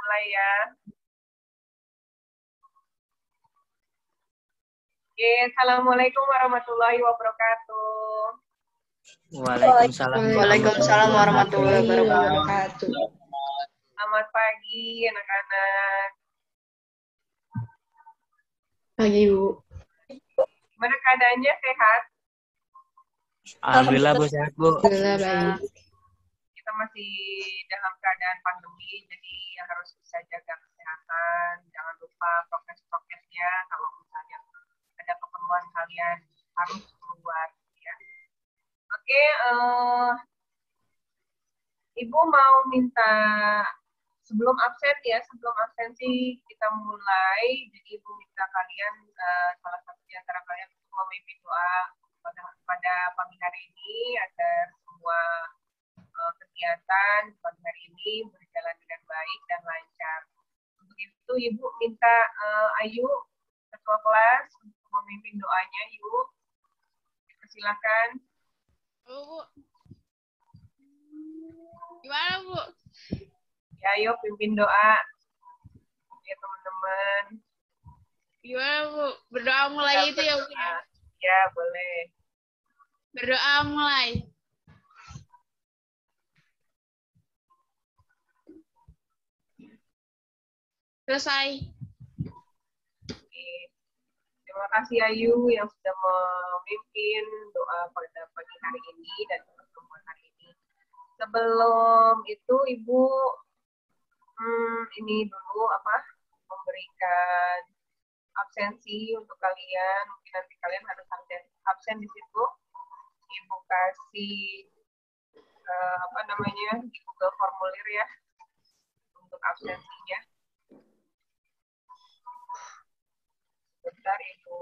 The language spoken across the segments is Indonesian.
mulai ya. Oke, Assalamualaikum warahmatullahi wabarakatuh. Waalaikumsalam warahmatullahi wabarakatuh. Selamat pagi, anak-anak. Pagi, Bu. Gimana keadaannya, sehat? Alhamdulillah, Bu, sehat, Bu. Alhamdulillah baik. Kita masih dalam keadaan pandemi, jadi harus bisa jaga kesehatan. Jangan lupa prokes-prokesnya kalau misalnya ada keperluan kalian harus keluar. Ya. Oke, Ibu mau minta sebelum absensi kita mulai. Jadi Ibu minta kalian, salah satu di antara kalian untuk memimpin doa pada pagi hari ini agar semua kegiatan pagi hari ini berjalan dengan baik dan lancar. Untuk itu Ibu minta Ayu, ketua kelas, untuk memimpin doanya. Ibu, silakan. Bu. Gimana, Bu? Ya, ayo pimpin doa. Ya, teman-teman. Gimana, Bu? Berdoa mulai itu ya, Bu? Ya, boleh. Berdoa mulai. Selesai. Oke. Terima kasih Ayu yang sudah memimpin doa pada pagi hari ini dan pertemuan hari ini. Sebelum itu Ibu ini dulu memberikan absensi untuk kalian. Mungkin nanti kalian harus absen di situ. Ibu kasih di Google formulir ya untuk absensinya. Bentar Ibu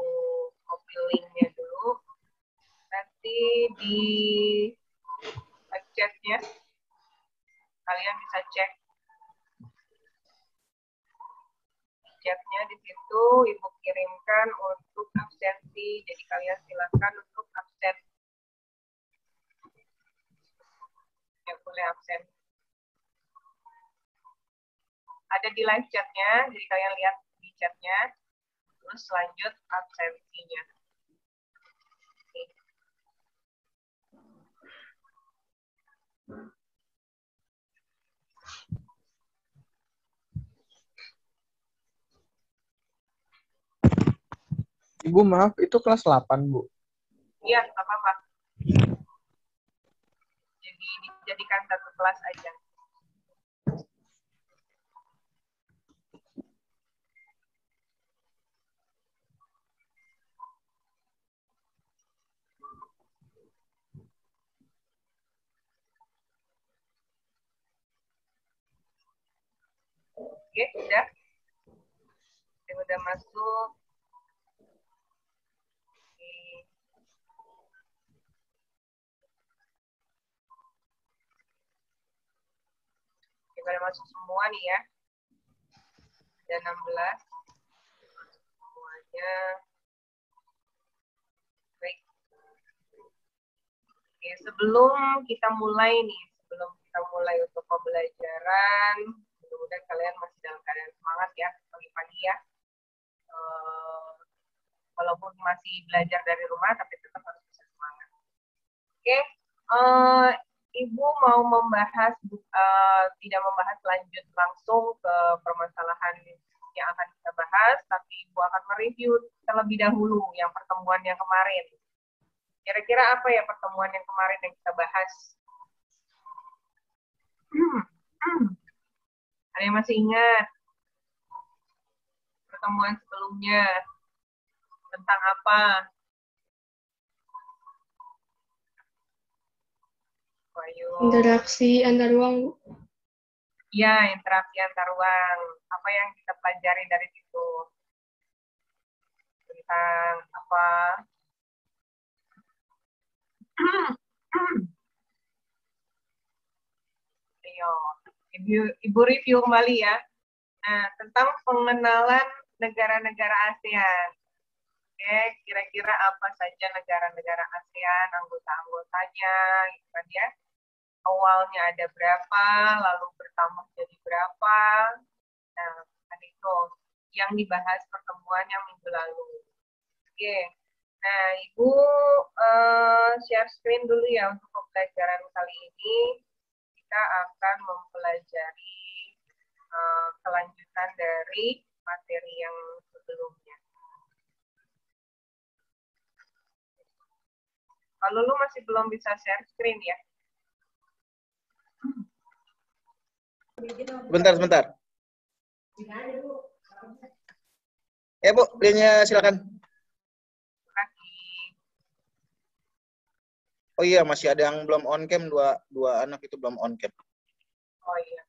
copy linknya dulu. Nanti di chatnya kalian bisa cek chatnya di situ. Ibu kirimkan untuk absensi. Jadi kalian silakan untuk absen. Yang boleh absen. Ada di live chatnya. Jadi kalian lihat di chatnya. Terus lanjut absensinya. Oke. Ibu maaf, itu kelas 8, Bu? Iya, nggak apa-apa. Jadi dijadikan satu kelas aja. Oke, udah. Yang udah masuk. Pada masuk semua nih ya. Ada 16. Semuanya. Baik. Oke, sebelum kita mulai untuk pembelajaran, mudah-mudahan kalian masih dalam keadaan semangat ya, pagi-pagi ya. Walaupun masih belajar dari rumah, tapi tetap harus bisa semangat. Oke. Ibu mau tidak membahas lanjut langsung ke permasalahan yang akan kita bahas, tapi Ibu akan mereview terlebih dahulu yang pertemuan yang kemarin. Kira-kira apa ya pertemuan yang kemarin yang kita bahas? Ada yang masih ingat? Pertemuan sebelumnya tentang apa? Interaksi antar ruang. Ya, interaksi antar ruang. Apa yang kita pelajari dari situ? Tentang apa? Ayo, Ibu review kembali ya. Nah, tentang pengenalan negara-negara ASEAN. Oke, kira-kira apa saja negara-negara ASEAN, anggota-anggotanya, gitu kan ya. Awalnya ada berapa, lalu bertambah jadi berapa, yang dibahas pertemuan yang minggu lalu. Oke. Nah, Ibu share screen dulu ya untuk pembelajaran kali ini. Kita akan mempelajari kelanjutan dari materi yang sebelumnya. Kalau lu masih belum bisa share screen ya? Sebentar. Ya Bu, linknya silakan. Oh iya, masih ada yang belum on cam, dua anak itu belum on cam. Oh iya.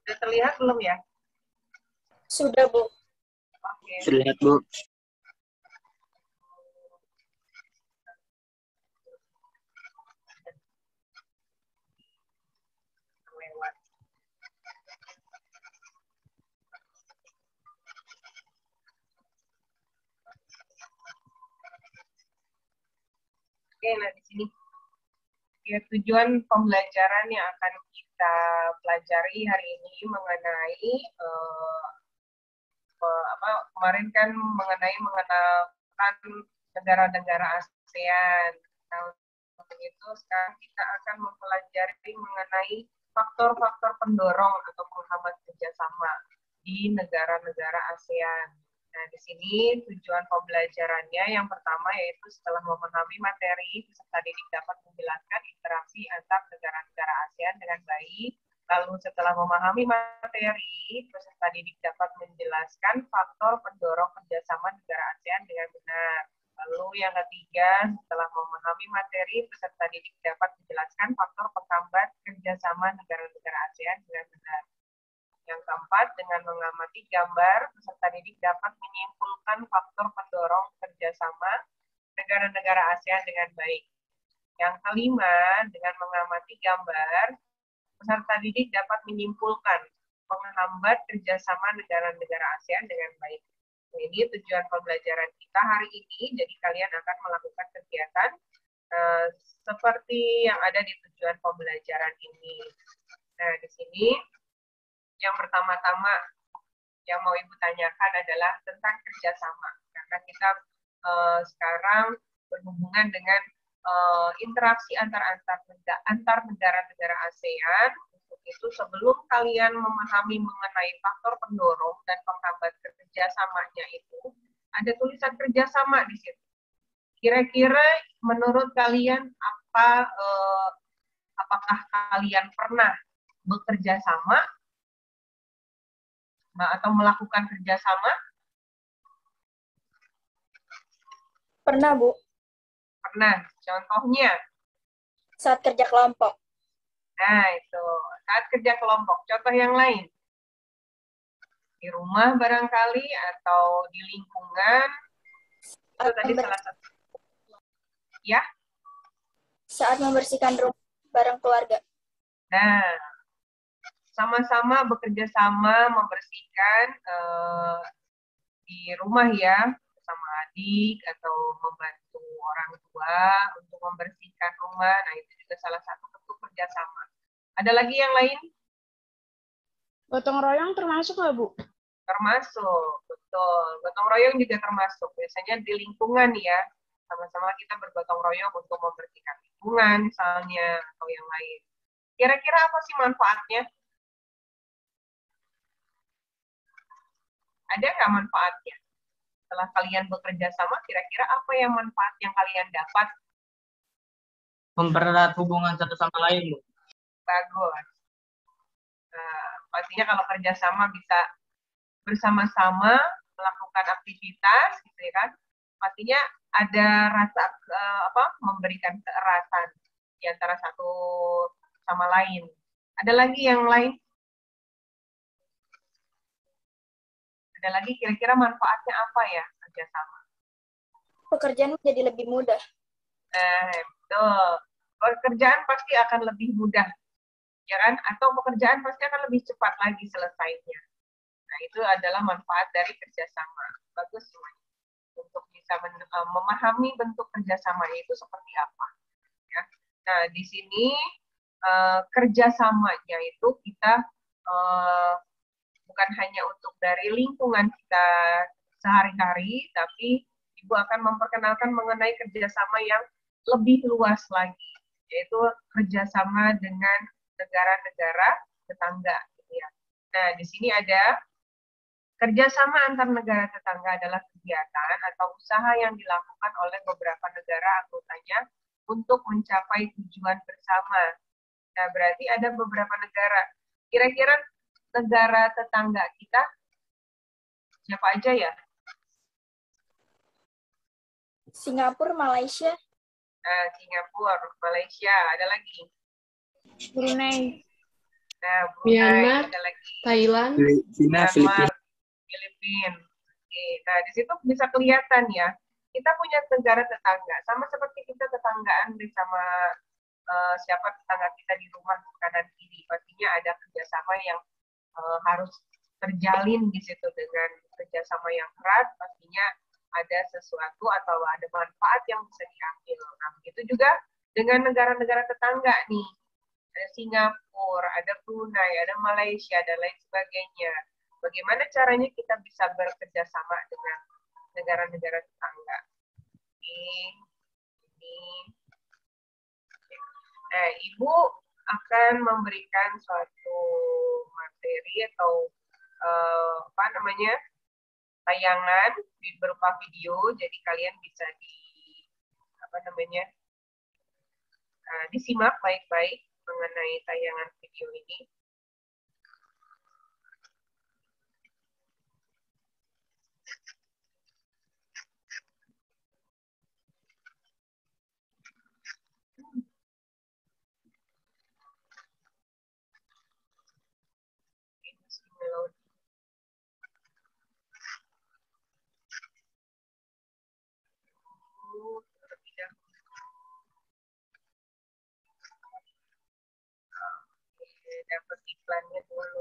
Sudah terlihat belum ya? Sudah, Bu. Oke. Terlihat, Bu. Lewat. Oke, nah di sini ya tujuan pembelajaran yang akan kita pelajari hari ini mengenai kemarin kan mengenalkan negara-negara ASEAN. Nah, untuk itu sekarang kita akan mempelajari mengenai faktor-faktor pendorong atau penghambat kerjasama di negara-negara ASEAN. Nah, di sini tujuan pembelajarannya yang pertama yaitu setelah memahami materi, peserta didik dapat menjelaskan interaksi antar negara-negara ASEAN dengan baik. Lalu setelah memahami materi, peserta didik dapat menjelaskan faktor pendorong kerjasama negara ASEAN dengan benar. Lalu yang ketiga, setelah memahami materi, peserta didik dapat menjelaskan faktor penghambat kerjasama negara-negara ASEAN dengan benar. Yang keempat, dengan mengamati gambar, peserta didik dapat menyimpulkan faktor pendorong kerjasama negara-negara ASEAN dengan baik. Yang kelima, dengan mengamati gambar, peserta didik dapat menyimpulkan penghambat kerjasama negara-negara ASEAN dengan baik. Nah, ini tujuan pembelajaran kita hari ini, jadi kalian akan melakukan kegiatan seperti yang ada di tujuan pembelajaran ini. Nah, di sini yang pertama-tama yang mau Ibu tanyakan adalah tentang kerjasama. Karena kita sekarang berhubungan dengan interaksi antar negara-negara ASEAN. Untuk itu sebelum kalian memahami mengenai faktor pendorong dan penghambat kerjasamanya itu, ada tulisan kerjasama di situ. Kira-kira menurut kalian apakah kalian pernah bekerja sama atau melakukan kerjasama? Pernah, Bu. Pernah. Contohnya? Saat kerja kelompok. Nah, itu. Saat kerja kelompok. Contoh yang lain? Di rumah barangkali atau di lingkungan. Itu tadi salah satu. Ya? Saat membersihkan rumah bareng keluarga. Nah, sama-sama bekerja sama membersihkan di rumah ya, bersama adik atau membantu orang tua untuk membersihkan rumah. Nah, itu juga salah satu bentuk kerjasama. Ada lagi yang lain? Gotong royong termasuk nggak, Bu? Termasuk, betul. Gotong royong juga termasuk. Biasanya di lingkungan ya, sama-sama kita bergotong royong untuk membersihkan lingkungan misalnya, atau yang lain. Kira-kira apa sih manfaatnya? Ada nggak manfaatnya? Setelah kalian bekerja sama, kira-kira apa yang manfaat yang kalian dapat? mempererat hubungan satu sama lain, Bu. Bagus. Pastinya kalau kerjasama bisa bersama-sama melakukan aktivitas, gitu ya kan? Pastinya ada rasa memberikan keerasan di antara satu sama lain. Ada lagi yang lain? Ada lagi kira-kira manfaatnya apa ya kerjasama? Pekerjaan menjadi lebih mudah. Betul. Pekerjaan pasti akan lebih mudah, ya kan? Atau pekerjaan pasti akan lebih cepat lagi selesainya. Nah, itu adalah manfaat dari kerjasama. Bagus semuanya. Untuk bisa memahami bentuk kerjasama itu seperti apa. Ya. Nah, di sini kerjasamanya itu kita bukan hanya untuk dari lingkungan kita sehari-hari, tapi Ibu akan memperkenalkan mengenai kerjasama yang lebih luas lagi, yaitu kerjasama dengan negara-negara tetangga. Gitu ya. Nah, di sini ada kerjasama antar negara tetangga adalah kegiatan atau usaha yang dilakukan oleh beberapa negara anggotanya untuk mencapai tujuan bersama. Nah, berarti ada beberapa negara. Kira-kira negara tetangga kita siapa aja ya? Singapura, Malaysia, Singapura, Malaysia, ada lagi. Brunei, Nah, Brunei, Myanmar, ada lagi. Thailand, Filipina, Myanmar, Filipina. Oke, nah di situ bisa kelihatan ya, kita punya negara tetangga, sama seperti kita tetanggaan bersama siapa tetangga kita di rumah kanan kiri. Pastinya ada kerjasama yang harus terjalin di situ dengan kerjasama yang erat. Pastinya ada sesuatu atau ada manfaat yang bisa diambil. Nah, begitu juga dengan negara-negara tetangga nih. Ada Singapura, ada Brunei, ada Malaysia, dan lain sebagainya. Bagaimana caranya kita bisa bekerja sama dengan negara-negara tetangga? Ini. Nah, Ibu akan memberikan suatu materi atau tayangan berupa video, jadi kalian bisa disimak baik-baik mengenai tayangan video ini. Dapat iklannya dulu.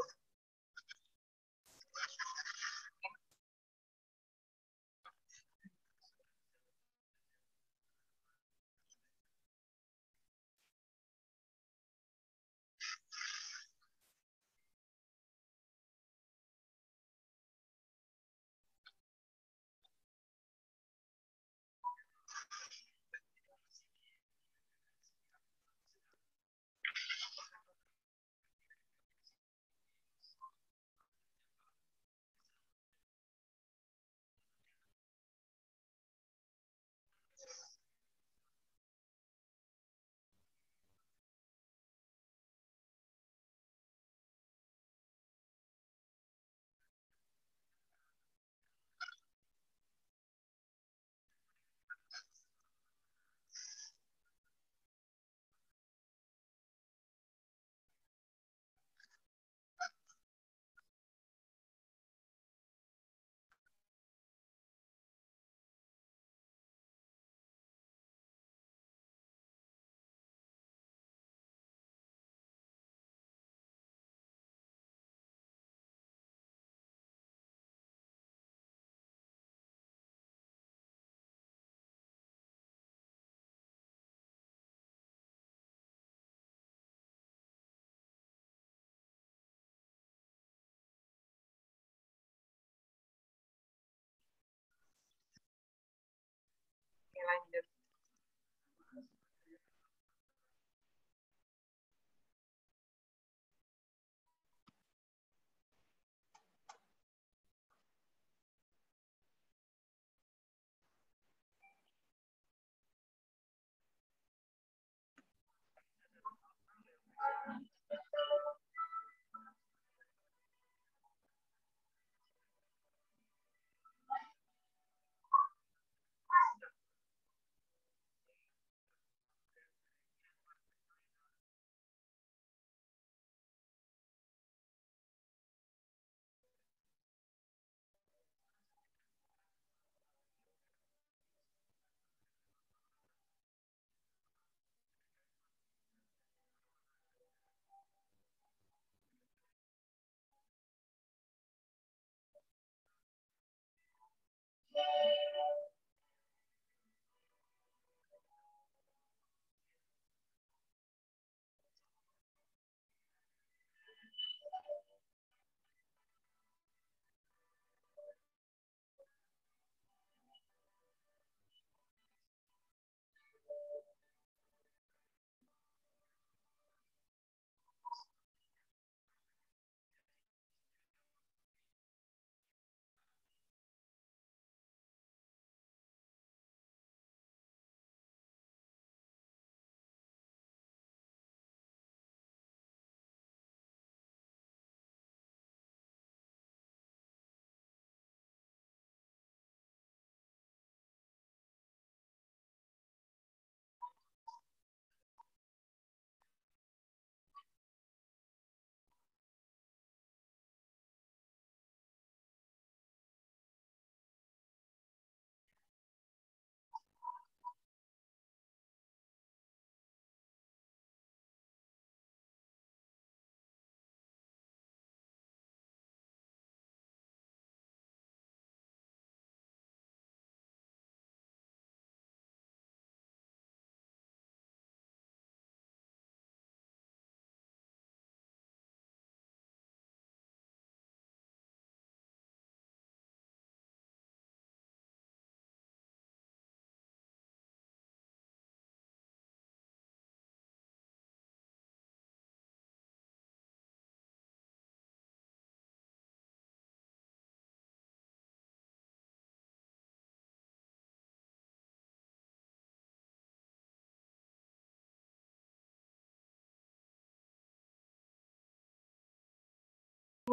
Oke, lanjut.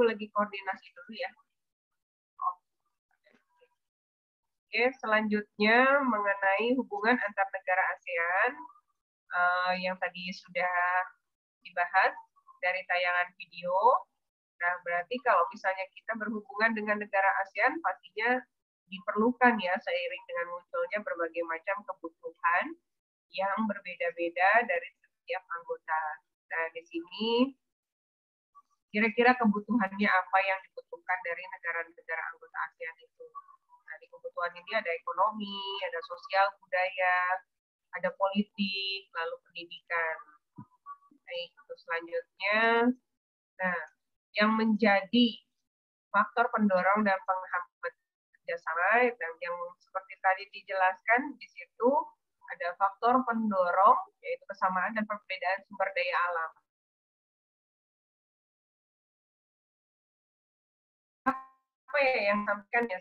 lagi koordinasi dulu ya. Oke, selanjutnya mengenai hubungan antar negara ASEAN yang tadi sudah dibahas dari tayangan video. Nah, berarti kalau misalnya kita berhubungan dengan negara ASEAN, pastinya diperlukan ya seiring dengan munculnya berbagai macam kebutuhan yang berbeda-beda dari setiap anggota. Nah, di sini kira-kira kebutuhannya apa yang dibutuhkan dari negara-negara anggota ASEAN itu. Nah, di kebutuhan ini ada ekonomi, ada sosial, budaya, ada politik, lalu pendidikan. Baik, terus selanjutnya, nah, yang menjadi faktor pendorong dan penghambat kerjasama, dan yang seperti tadi dijelaskan, di situ ada faktor pendorong, yaitu kesamaan dan perbedaan sumber daya alam. Apa ya yang sampaikan ya,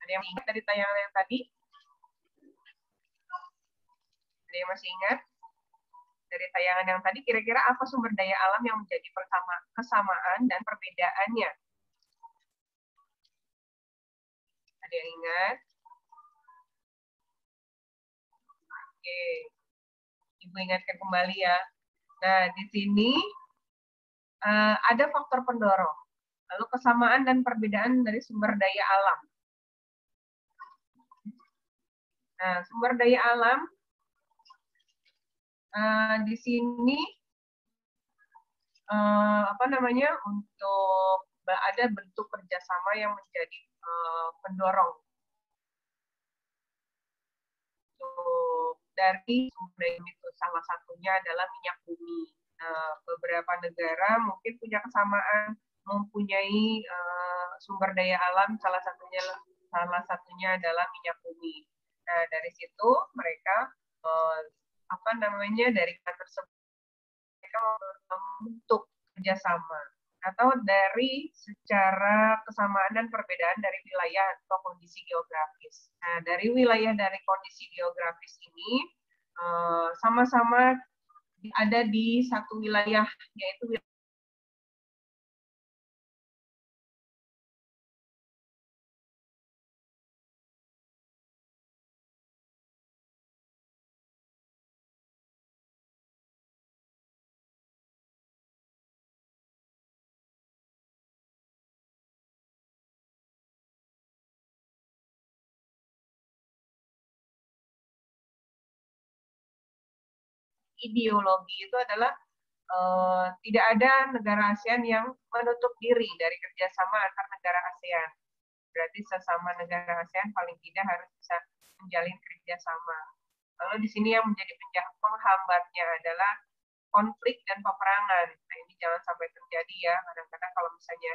ada yang ingat dari tayangan yang tadi? Ada yang masih ingat? Dari tayangan yang tadi, kira-kira apa sumber daya alam yang menjadi kesamaan dan perbedaannya? Ada yang ingat? Oke, Ibu ingatkan kembali ya. Nah, di sini ada faktor pendorong, lalu kesamaan dan perbedaan dari sumber daya alam. Nah, sumber daya alam di sini untuk ada bentuk kerjasama yang menjadi pendorong dari sumber daya itu. Salah satunya adalah minyak bumi. Beberapa negara mungkin punya kesamaan mempunyai sumber daya alam, salah satunya adalah minyak bumi. Nah, dari situ mereka dari tersebut mereka membentuk kerjasama, atau dari secara kesamaan dan perbedaan dari wilayah atau kondisi geografis. Nah, dari wilayah dari kondisi geografis ini sama-sama ada di satu wilayah, yaitu ideologi itu adalah tidak ada negara ASEAN yang menutup diri dari kerjasama antar negara ASEAN. Berarti sesama negara ASEAN paling tidak harus bisa menjalin kerjasama. Lalu di sini yang menjadi penghambatnya adalah konflik dan peperangan. Nah, ini jangan sampai terjadi ya. Kadang-kadang kalau misalnya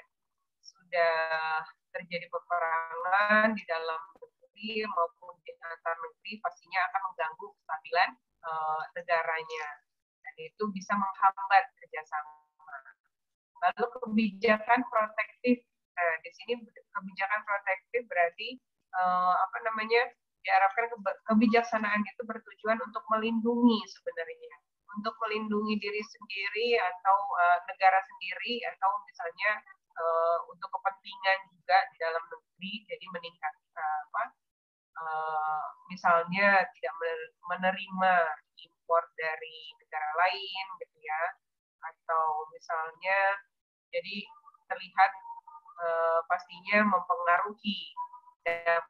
sudah terjadi peperangan di dalam negeri maupun di antar negeri, pastinya akan mengganggu kestabilan negaranya. Dan itu bisa menghambat kerjasama. Lalu kebijakan protektif. Nah, di sini kebijakan protektif berarti diharapkan kebijaksanaan itu bertujuan untuk melindungi sebenarnya, untuk melindungi diri sendiri atau negara sendiri, atau misalnya untuk kepentingan juga di dalam negeri, jadi meningkatkan misalnya tidak menerima impor dari negara lain gitu ya, atau misalnya jadi terlihat pastinya mempengaruhi dan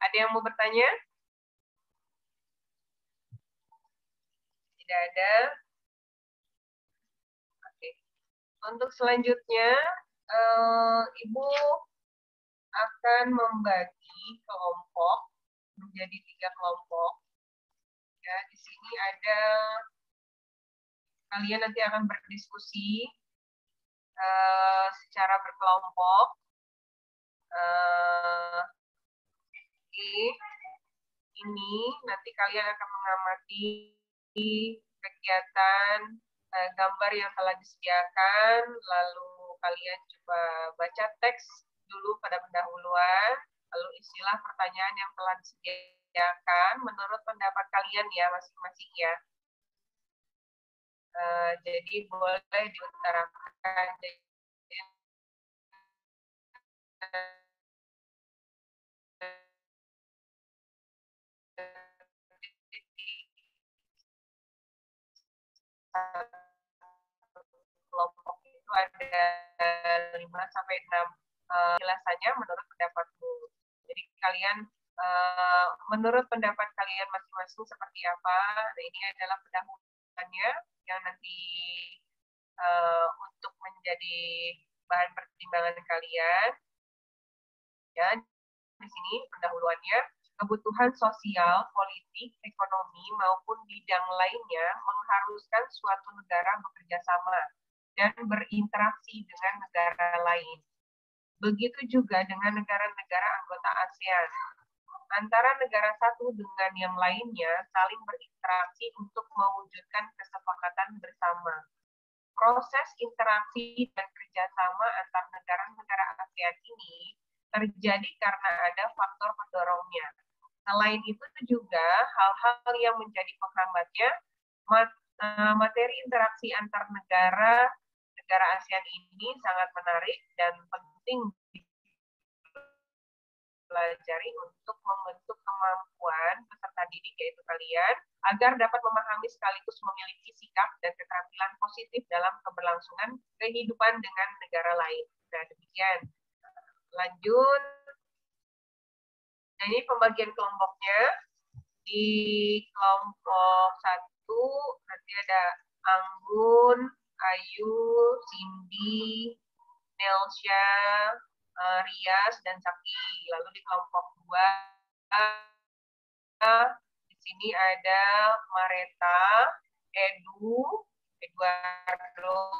ada yang mau bertanya? Tidak ada. Oke. Untuk selanjutnya, Ibu akan membagi kelompok menjadi 3 kelompok. Ya, di sini ada kalian nanti akan berdiskusi secara berkelompok. Oke. Ini nanti kalian akan mengamati kegiatan gambar yang telah disediakan, lalu kalian coba baca teks dulu pada pendahuluan, lalu isilah pertanyaan yang telah disediakan menurut pendapat kalian ya masing-masing ya. Jadi boleh diutarakan. Kelompok itu ada 5 sampai 6 penjelasannya menurut pendapatmu. Jadi kalian menurut pendapat kalian masing-masing seperti apa? Nah, ini adalah pendahuluannya yang nanti untuk menjadi bahan pertimbangan kalian. Ya, di sini pendahuluannya, kebutuhan sosial, politik, ekonomi, maupun bidang lainnya mengharuskan suatu negara bekerja sama dan berinteraksi dengan negara lain. Begitu juga dengan negara-negara anggota ASEAN. Antara negara satu dengan yang lainnya saling berinteraksi untuk mewujudkan kesepakatan bersama. Proses interaksi dan kerjasama antar negara-negara ASEAN ini terjadi karena ada faktor pendorongnya. Selain itu juga hal-hal yang menjadi penghambatnya, materi interaksi antar negara ASEAN ini sangat menarik dan penting dipelajari untuk membentuk kemampuan peserta didik yaitu kalian agar dapat memahami sekaligus memiliki sikap dan keterampilan positif dalam keberlangsungan kehidupan dengan negara lain. Nah, demikian. Lanjut. Nah, ini pembagian kelompoknya. Di kelompok 1 nanti ada Anggun, Ayu, Cindy, Nelsya, Rias, dan Saki. Lalu di kelompok 2 di sini ada Mareta, Eduardo,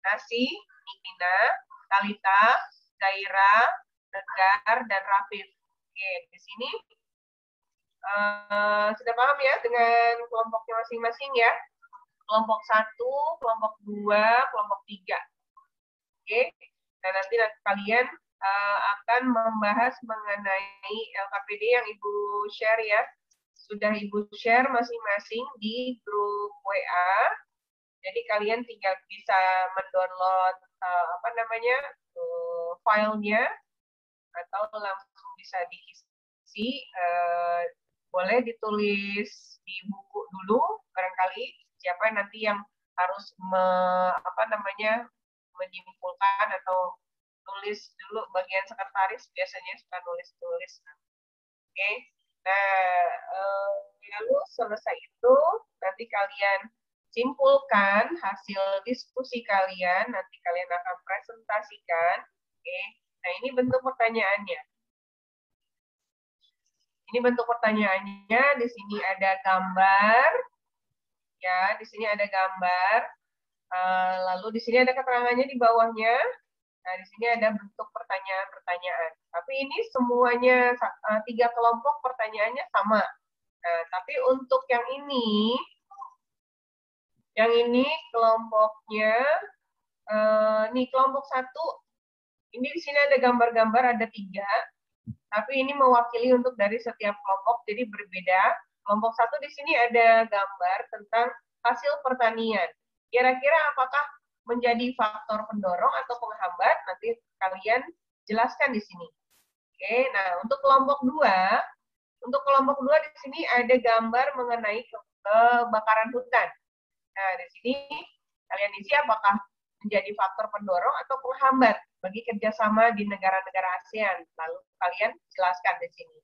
Nasi, Nikina, Talita, Zaira, Negar, dan Rafif. Oke, di sini sudah paham ya dengan kelompoknya masing-masing ya? Kelompok 1, kelompok 2, kelompok 3. Oke, nah nanti kalian akan membahas mengenai LKPD yang Ibu share ya. Sudah Ibu share masing-masing di grup WA. Jadi kalian tinggal bisa mendownload filenya atau langsung bisa diisi. Boleh ditulis di buku dulu barangkali siapa nanti yang harus menyimpulkan atau tulis dulu bagian sekretaris biasanya suka nulis-tulis. Oke. Nah, lalu selesai itu nanti kalian simpulkan hasil diskusi kalian, nanti kalian akan presentasikan. Oke. Nah, ini bentuk pertanyaannya. Ini bentuk pertanyaannya, di sini ada gambar. Ya, di sini ada gambar. Lalu di sini ada keterangannya di bawahnya. Nah, di sini ada bentuk pertanyaan-pertanyaan. Tapi ini semuanya 3 kelompok pertanyaannya sama. Nah, tapi untuk yang ini kelompoknya, nih kelompok 1, ini di sini ada gambar-gambar, ada 3. Tapi ini mewakili untuk dari setiap kelompok, jadi berbeda. Kelompok 1 di sini ada gambar tentang hasil pertanian. Kira-kira apakah menjadi faktor pendorong atau penghambat? Nanti kalian jelaskan di sini. Oke, nah untuk kelompok 2 di sini ada gambar mengenai kebakaran hutan. Nah, di sini kalian isi apakah menjadi faktor pendorong atau penghambat bagi kerjasama di negara-negara ASEAN. Lalu kalian jelaskan di sini.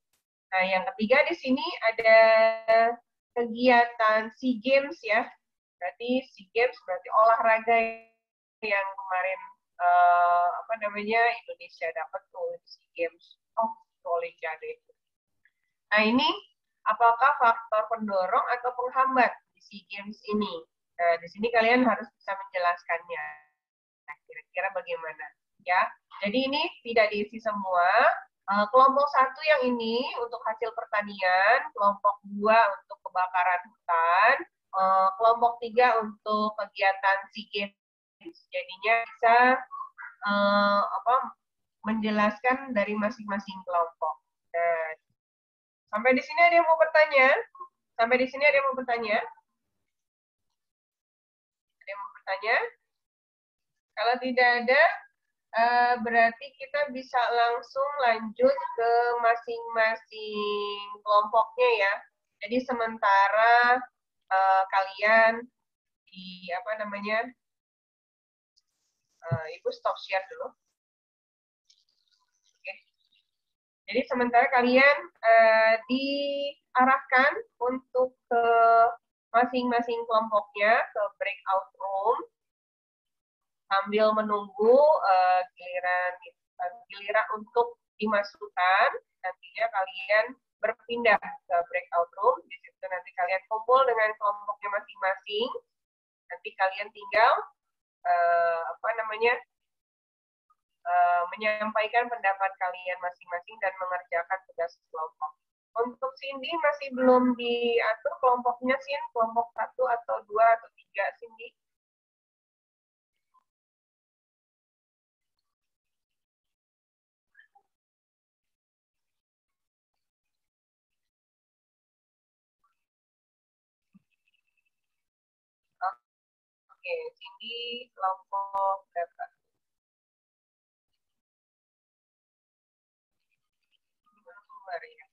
Nah, yang ketiga di sini ada kegiatan SEA Games ya. Berarti SEA Games berarti olahraga yang kemarin Indonesia dapat tuh SEA Games. Oh, Olimpiade itu. Nah, ini apakah faktor pendorong atau penghambat? Di SEA Games ini. Nah, di sini kalian harus bisa menjelaskannya. Nah, kira-kira bagaimana? Ya, jadi ini tidak diisi semua. Kelompok 1 yang ini untuk hasil pertanian, kelompok 2 untuk kebakaran hutan, kelompok 3 untuk kegiatan SEA Games. Jadinya bisa menjelaskan dari masing-masing kelompok. Nah, sampai di sini ada yang mau bertanya? Sampai di sini ada yang mau bertanya? Ada yang mau bertanya? Kalau tidak ada, berarti kita bisa langsung lanjut ke masing-masing kelompoknya ya. Jadi sementara kalian di Ibu stop share dulu. Oke. Jadi sementara kalian diarahkan untuk ke masing-masing kelompoknya ke breakout room sambil menunggu giliran untuk dimasukkan. Nantinya kalian berpindah ke breakout room. Di situ nanti kalian kumpul dengan kelompoknya masing-masing. Nanti kalian tinggal menyampaikan pendapat kalian masing-masing dan mengerjakan tugas kelompok. Untuk Cindy masih belum diatur kelompoknya, Sin, kelompok 1 atau 2 atau 3, Cindy? Oke, Cindy kelompok berapa? Ya.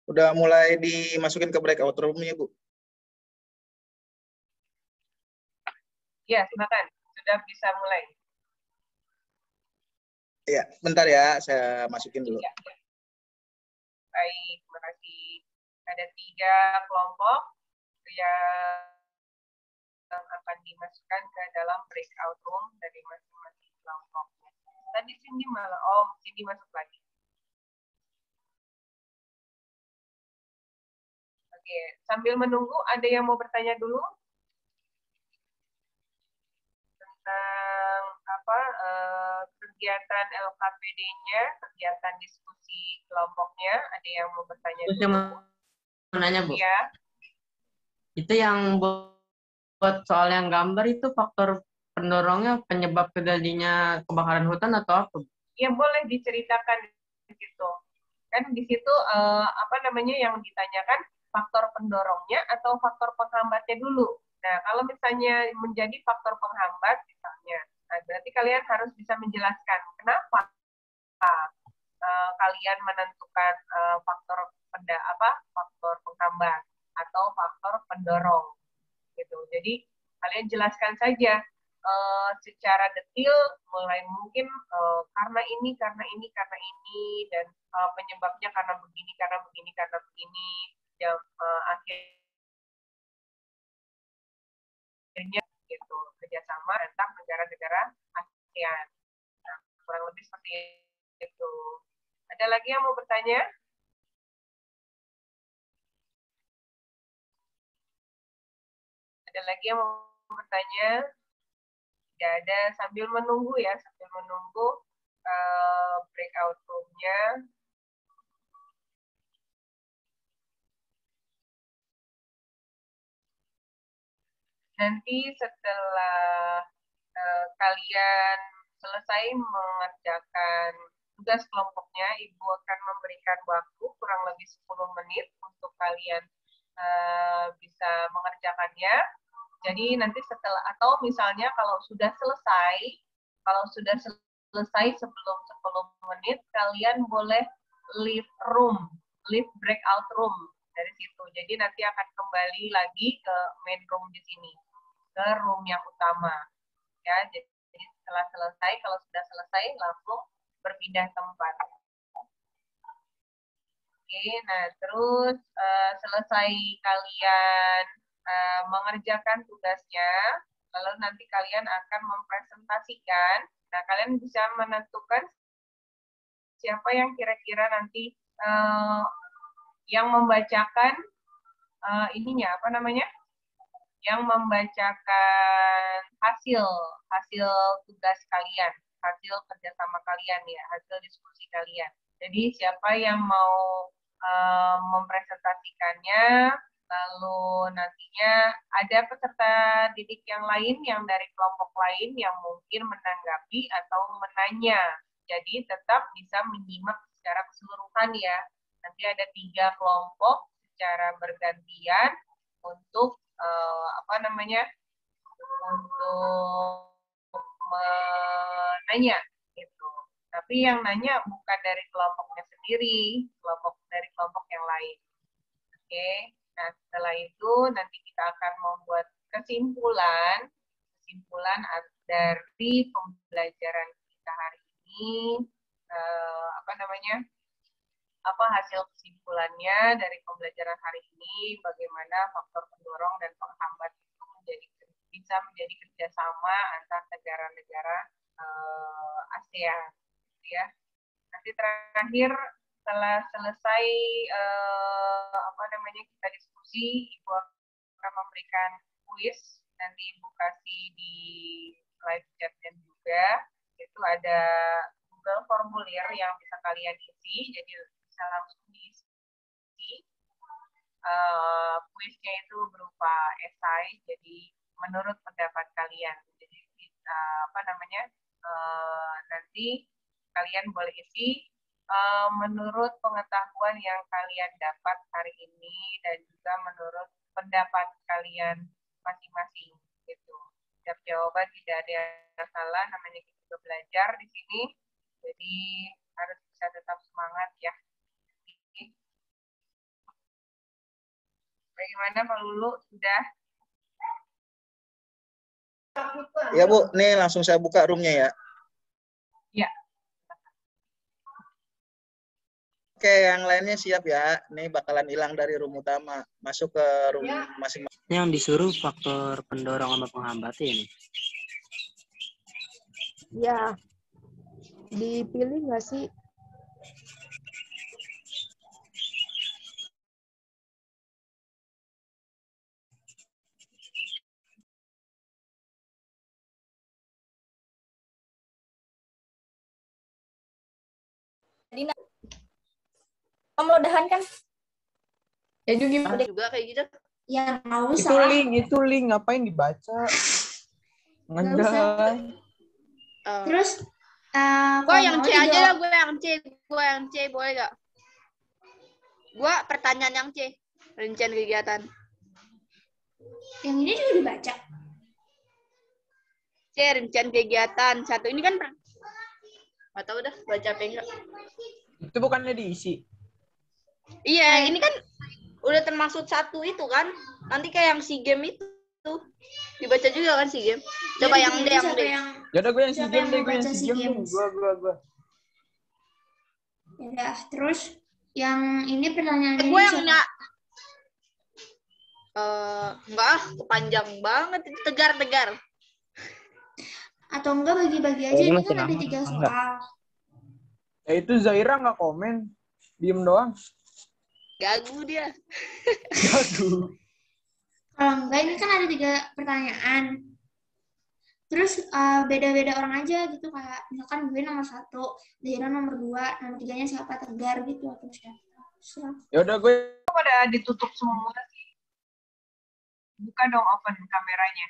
Udah mulai dimasukin ke breakout room-nya, Bu. Ya, silakan. Sudah bisa mulai. Iya, bentar ya, saya masukin dulu. Ya, ya. Baik, terima kasih. Ada 3 kelompok yang akan dimasukkan ke dalam breakout room dari masing-masing kelompoknya. Tadi Cindy Cindy masuk lagi. Oke, sambil menunggu, ada yang mau bertanya dulu tentang kegiatan LKPD-nya, kegiatan diskusi kelompoknya? Ada yang mau bertanya Terus dulu? yang mau nanya, Bu. Ya. Itu yang buat soal yang gambar itu faktor pendorongnya penyebab terjadinya kebakaran hutan atau apa? Ya, boleh diceritakan di situ. Kan di situ yang ditanyakan faktor pendorongnya atau faktor penghambatnya dulu. Nah, kalau misalnya menjadi faktor penghambat misalnya, nah berarti kalian harus bisa menjelaskan kenapa kalian menentukan faktor penghambat atau faktor pendorong gitu. Jadi kalian jelaskan saja secara detail, mulai mungkin karena ini dan penyebabnya karena begini yang akhirnya gitu, kerjasama tentang negara-negara ASEAN. Nah, kurang lebih seperti itu. Ada lagi yang mau bertanya? Ada lagi yang mau bertanya? Tidak ada. Sambil menunggu ya, breakout room-nya. Nanti setelah kalian selesai mengerjakan tugas kelompoknya, Ibu akan memberikan waktu kurang lebih 10 menit untuk kalian bisa mengerjakannya. Jadi nanti setelah, atau misalnya kalau sudah selesai sebelum 10 menit, kalian boleh leave breakout room dari situ. Jadi nanti akan kembali lagi ke main room di sini, ke room yang utama. Ya, jadi kalau sudah selesai langsung berpindah tempat. Oke, nah terus selesai kalian mengerjakan tugasnya, lalu nanti kalian akan mempresentasikan. Nah, kalian bisa menentukan siapa yang kira-kira nanti eh, yang membacakan ininya apa namanya? Yang membacakan hasil tugas kalian, hasil kerjasama kalian ya, hasil diskusi kalian. Jadi siapa yang mau mempresentasikannya, lalu nantinya ada peserta didik yang lain yang dari kelompok lain yang mungkin menanggapi atau menanya. Jadi tetap bisa menyimak secara keseluruhan ya. Nanti ada 3 kelompok secara bergantian untuk apa namanya, untuk menanya gitu. Tapi yang nanya bukan dari kelompoknya sendiri, dari kelompok yang lain. Oke. Nah, setelah itu nanti kita akan membuat kesimpulan dari pembelajaran kita hari ini, apa namanya? Apa hasil kesimpulannya dari pembelajaran hari ini, bagaimana faktor pendorong dan penghambat itu bisa menjadi kerjasama antar negara-negara ASEAN, ya. Nanti terakhir setelah selesai apa namanya kita diskusi, Ibu akan memberikan kuis, nanti Ibu kasih di live chat-nya juga. Itu ada Google formulir yang bisa kalian isi, jadi bisa langsung diisi. Kuisnya itu berupa esai, jadi menurut pendapat kalian. Jadi apa namanya, nanti kalian boleh isi menurut pengetahuan yang kalian dapat hari ini dan juga menurut pendapat kalian masing-masing gitu. Setiap jawaban tidak ada yang salah, namanya kita juga belajar di sini. Jadi harus bisa tetap semangat ya. Bagaimana Pak Lulu, sudah? Ya Bu, nih langsung saya buka roomnya ya. Ya. Oke, yang lainnya siap ya. Nih bakalan hilang dari room utama, masuk ke room masing-masing. Yang disuruh faktor pendorong sama penghambat ini. Ya, dipilih nggak sih? Jadi kamu udahan kan? Ya juga gimana? Juga kayak gitu. Ya nggak Itu usah. itu link ngapain dibaca? Ngedah. Terus Gue yang C aja lah, gue yang C boleh gak? Gue pertanyaan yang C, rincian kegiatan. yang ini juga dibaca. C, rincian kegiatan. Satu ini kan nggak tahu dah baca apa enggak. Itu bukannya diisi. Iya, ini kan udah termasuk satu itu kan. Nanti kayak yang SEA Games itu dibaca juga kan SEA Games. Coba yang D, yang D. Ya udah gue yang Siapa SEA yang Games deh, mau gue yang baca SEA SEA Games. Games? Gue. Ya, terus yang ini pertanyaan ini Gue yang siapa? enggak, kepanjang banget itu, tegar. Atau enggak bagi-bagi aja, ini kan ada 3 soal. Ya itu Zaira nggak komen, diem doang. Gagu dia. Aduh. Kalau enggak ini kan ada 3 pertanyaan. Terus beda-beda orang aja gitu, kayak misalkan gue nomor 1, Zaira nomor 2, nomor 3-nya siapa, Tegar gitu atau siapa. Ya udah gue. Pada ditutup semua sih. Buka dong, open kameranya.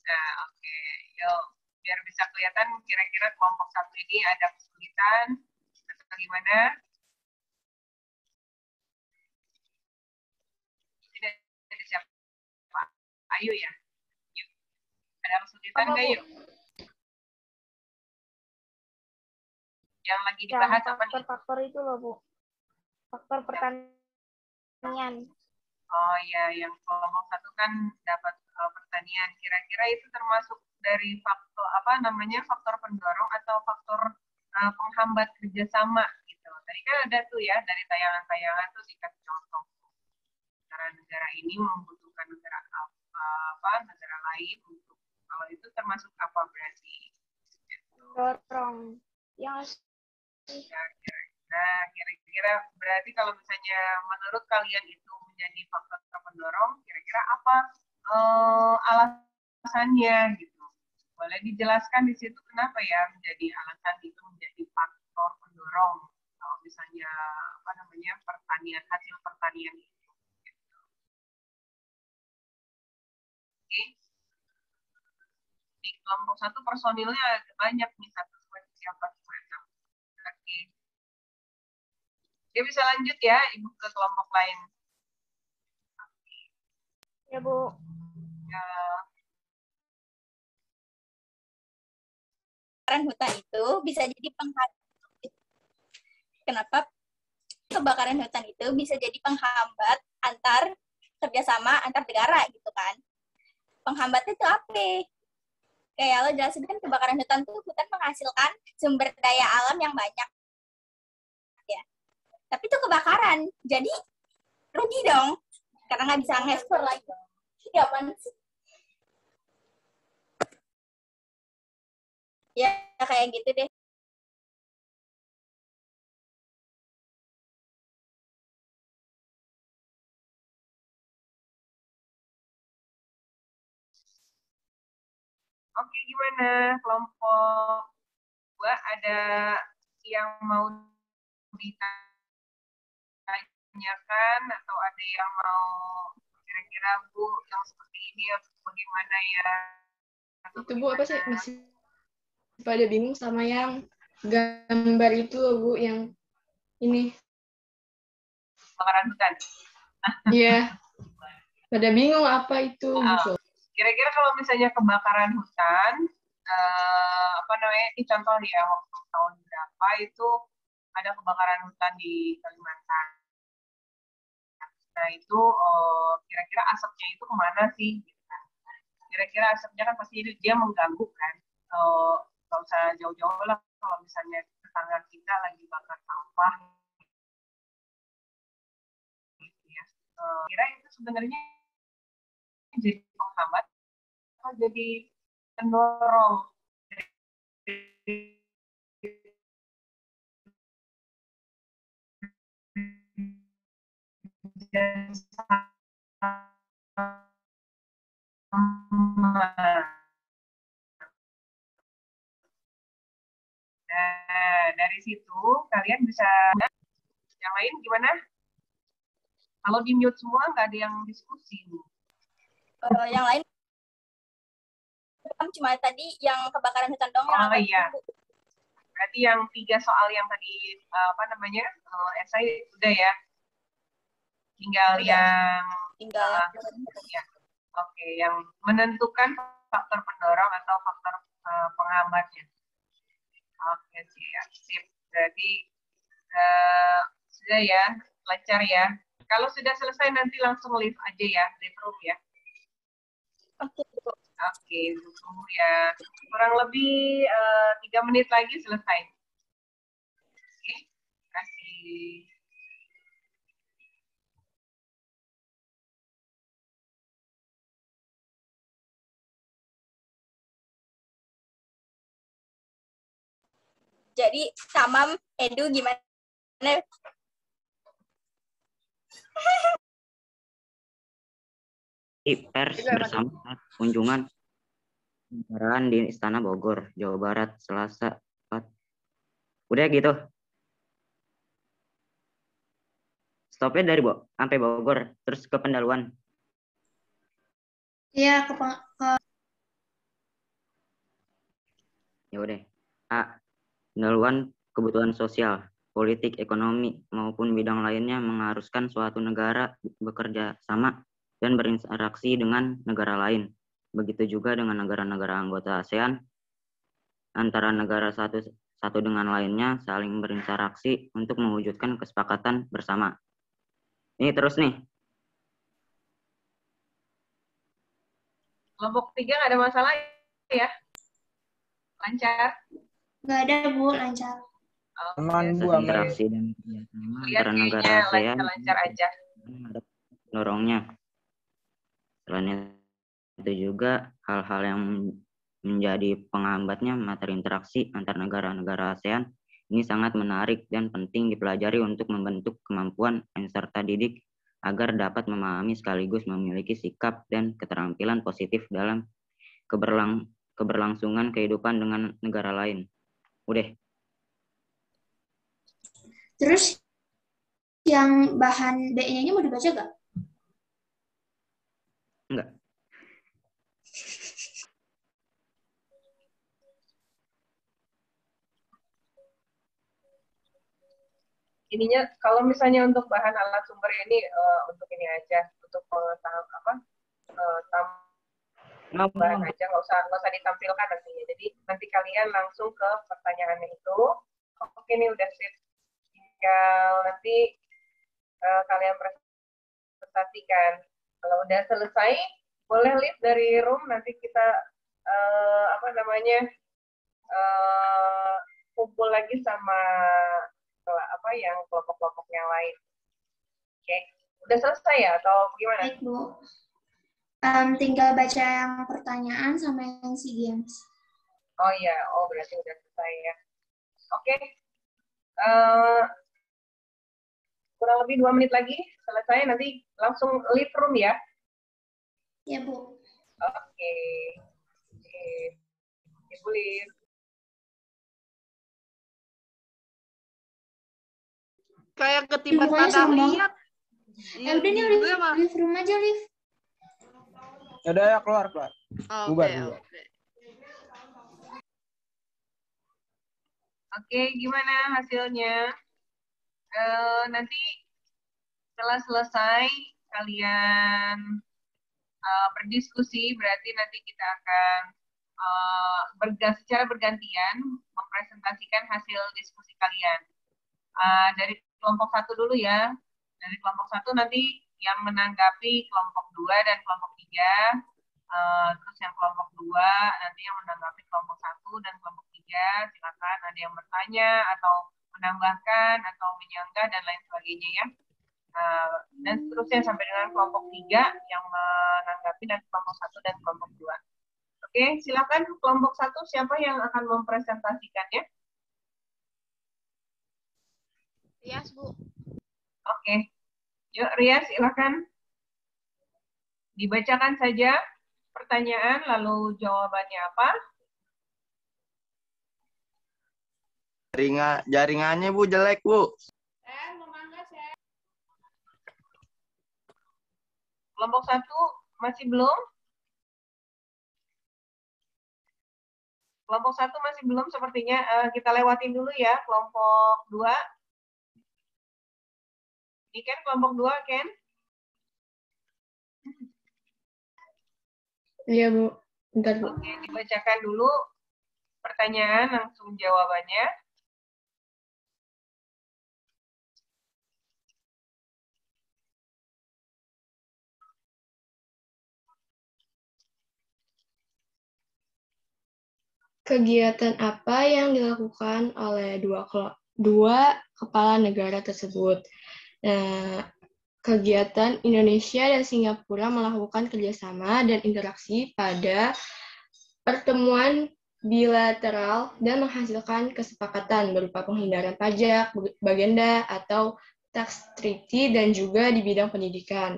Nah, oke. Yuk, biar bisa kelihatan kira-kira kelompok 1 ini ada kesulitan atau gimana. Ini ada siapa? Ayo ya. Yuk. Ada kesulitan nggak yuk? Yang lagi dibahas apa nih? Faktor itu loh, Bu. Faktor pertanian. Oh ya, yang kelompok 1 kan dapat pertanian. Kira-kira itu termasuk dari faktor apa namanya, faktor pendorong atau faktor penghambat kerjasama gitu. Tadi kan ada tuh ya dari tayangan-tayangan tuh dikasih contoh. Negara ini membutuhkan negara negara lain untuk, kalau itu termasuk apa berarti? Gitu. Dorong. Yang Nah, kira-kira berarti kalau misalnya menurut kalian itu menjadi faktor pendorong, kira-kira apa alasannya gitu? Boleh dijelaskan di situ kenapa ya menjadi alasan itu menjadi faktor pendorong kalau misalnya apa namanya pertanian hasil pertanian itu. Oke. Di kelompok 1 personilnya ada banyak nih 1,4,6. Oke. Dia bisa lanjut ya, Ibu ke kelompok lain. Ya, Bu. Ya, kebakaran hutan itu bisa jadi kenapa kebakaran hutan itu bisa jadi penghambat kerjasama antar negara gitu kan. Penghambatnya itu apa? Kayak lo jelasin kan kebakaran hutan tuh hutan menghasilkan sumber daya alam yang banyak ya. Tapi itu kebakaran, jadi rugi dong karena nggak bisa ngekspor lagi. Ya apaan sih? Ya kayak gitu deh. oke, gimana kelompok 2 ada yang mau ditanyakan atau ada yang mau kira-kira Bu yang seperti ini ya bagaimana ya? Itu Bu apa sih masih pada bingung sama yang gambar itu loh Bu yang ini. Kebakaran hutan. Iya. Pada bingung apa itu gitu. Kira-kira kalau misalnya kebakaran hutan, apa namanya? Ini contoh ya waktu tahun berapa itu ada kebakaran hutan di Kalimantan. Nah itu kira-kira asapnya itu kemana sih? Kira-kira asapnya kan pasti dia mengganggu kan. Nggak usah jauh-jauh lah kalau misalnya tetangga kita lagi bakar sampah. Gitu ya. Kira itu sebenarnya jadi penghambat atau jadi pendorong Nah, dari situ kalian bisa yang lain gimana? Kalau di mute semua nggak ada yang diskusi. Yang lain cuma tadi yang kebakaran hutan dong. Oh iya. Berarti yang 3 soal yang tadi apa namanya esai udah ya. Tinggal yang ya. Oke, yang menentukan faktor pendorong atau faktor penghambatnya. Oke, siap. Sip. Berarti sudah ya, lancar ya. Kalau sudah selesai nanti langsung leave aja ya, leave room ya. Oke, tunggu ya. Kurang lebih 3 menit lagi selesai. Oke, kasih. Jadi Tamam, Edu gimana? Pers bersama kunjungan negaraan di Istana Bogor, Jawa Barat, Selasa 4. Udah gitu. Stopnya dari sampai Bogor, terus ke Pendaluan. Iya, Ya udah. A. Pendaluan kebutuhan sosial, politik, ekonomi, maupun bidang lainnya mengharuskan suatu negara bekerja sama dan berinteraksi dengan negara lain. Begitu juga dengan negara-negara anggota ASEAN, antara negara satu dengan lainnya saling berinteraksi untuk mewujudkan kesepakatan bersama. Ini terus nih. Kelompok 3 nggak ada masalah ya? Lancar? nggak ada Bu, lancar. Aman Bu, aman. Interaksi dan antara negara ASEAN lancar aja. Ada dorongnya. Selain itu juga hal-hal yang menjadi penghambatnya materi interaksi antar negara-negara ASEAN Ini sangat menarik dan penting dipelajari untuk membentuk kemampuan peserta didik agar dapat memahami sekaligus memiliki sikap dan keterampilan positif dalam keberlangsungan kehidupan dengan negara lain. Udah. Terus yang bahan B-nya mau dibaca nggak? Enggak. Ininya kalau misalnya untuk bahan alat sumber ini untuk ini aja, untuk tambahan aja, nggak usah ditampilkan nantinya. Jadi nanti kalian langsung ke pertanyaannya itu. Oke, ini udah sip. Tinggal nanti kalian presentasikan. Kalau udah selesai, boleh leave dari room. Nanti kita kumpul lagi sama yang kelompok-kelompok yang lain. Oke, udah selesai ya atau gimana? Baik, Bu. Tinggal baca yang pertanyaan sama yang SEA Games. Oh iya, berarti udah selesai ya. Oke. Kurang lebih 2 menit lagi selesai, nanti langsung leave room ya. Ya, Bu. Oke. Ibu leave. Kayak ketiban Mukanya pada serem lihat. Udah nih, leave room aja, leave. Udah ya, keluar. Bubar. Oke, gimana hasilnya? Nanti setelah selesai kalian berdiskusi, berarti nanti kita akan secara bergantian mempresentasikan hasil diskusi kalian. Dari kelompok 1 dulu ya. Dari kelompok 1 nanti yang menanggapi kelompok 2 dan kelompok 3. Terus yang kelompok 2 nanti yang menanggapi kelompok 1 dan kelompok 3. Silakan ada yang bertanya atau menambahkan atau menyanggah dan lain sebagainya ya. Dan seterusnya sampai dengan kelompok 3 yang menanggapi dan kelompok 1 dan kelompok 2. Oke, silakan kelompok 1 siapa yang akan mempresentasikannya? Rias, Bu. Oke. Yuk, Rias, silakan. Dibacakan saja pertanyaan, lalu jawabannya apa? Jaringannya, Bu, jelek, Bu. Kelompok 1 masih belum? Kelompok 1 masih belum sepertinya. Kita lewatin dulu ya, kelompok 2. Ini kan kelompok 2, Ken? Iya, Bu. Bentar, Bu. Oke, dibacakan dulu pertanyaan, langsung jawabannya. Kegiatan apa yang dilakukan oleh dua kepala negara tersebut? Nah, kegiatan Indonesia dan Singapura melakukan kerjasama dan interaksi pada pertemuan bilateral dan menghasilkan kesepakatan berupa penghindaran pajak, bagenda, atau tax treaty, dan juga di bidang pendidikan.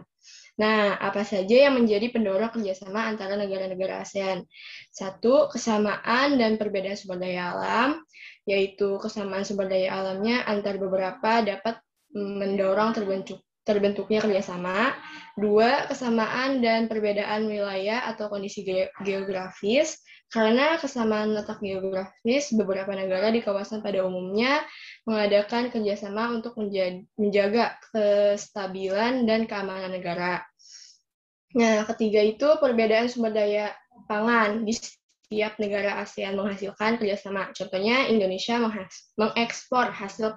Nah, apa saja yang menjadi pendorong kerjasama antara negara-negara ASEAN? 1, kesamaan dan perbedaan sumber daya alam, yaitu kesamaan sumber daya alamnya antar beberapa dapat mendorong terbentuknya kerjasama. 2, kesamaan dan perbedaan wilayah atau kondisi geografis, karena kesamaan letak geografis beberapa negara di kawasan pada umumnya mengadakan kerjasama untuk menjaga kestabilan dan keamanan negara. Nah, ketiga itu perbedaan sumber daya pangan di setiap negara ASEAN menghasilkan kerjasama. Contohnya, Indonesia mengekspor hasil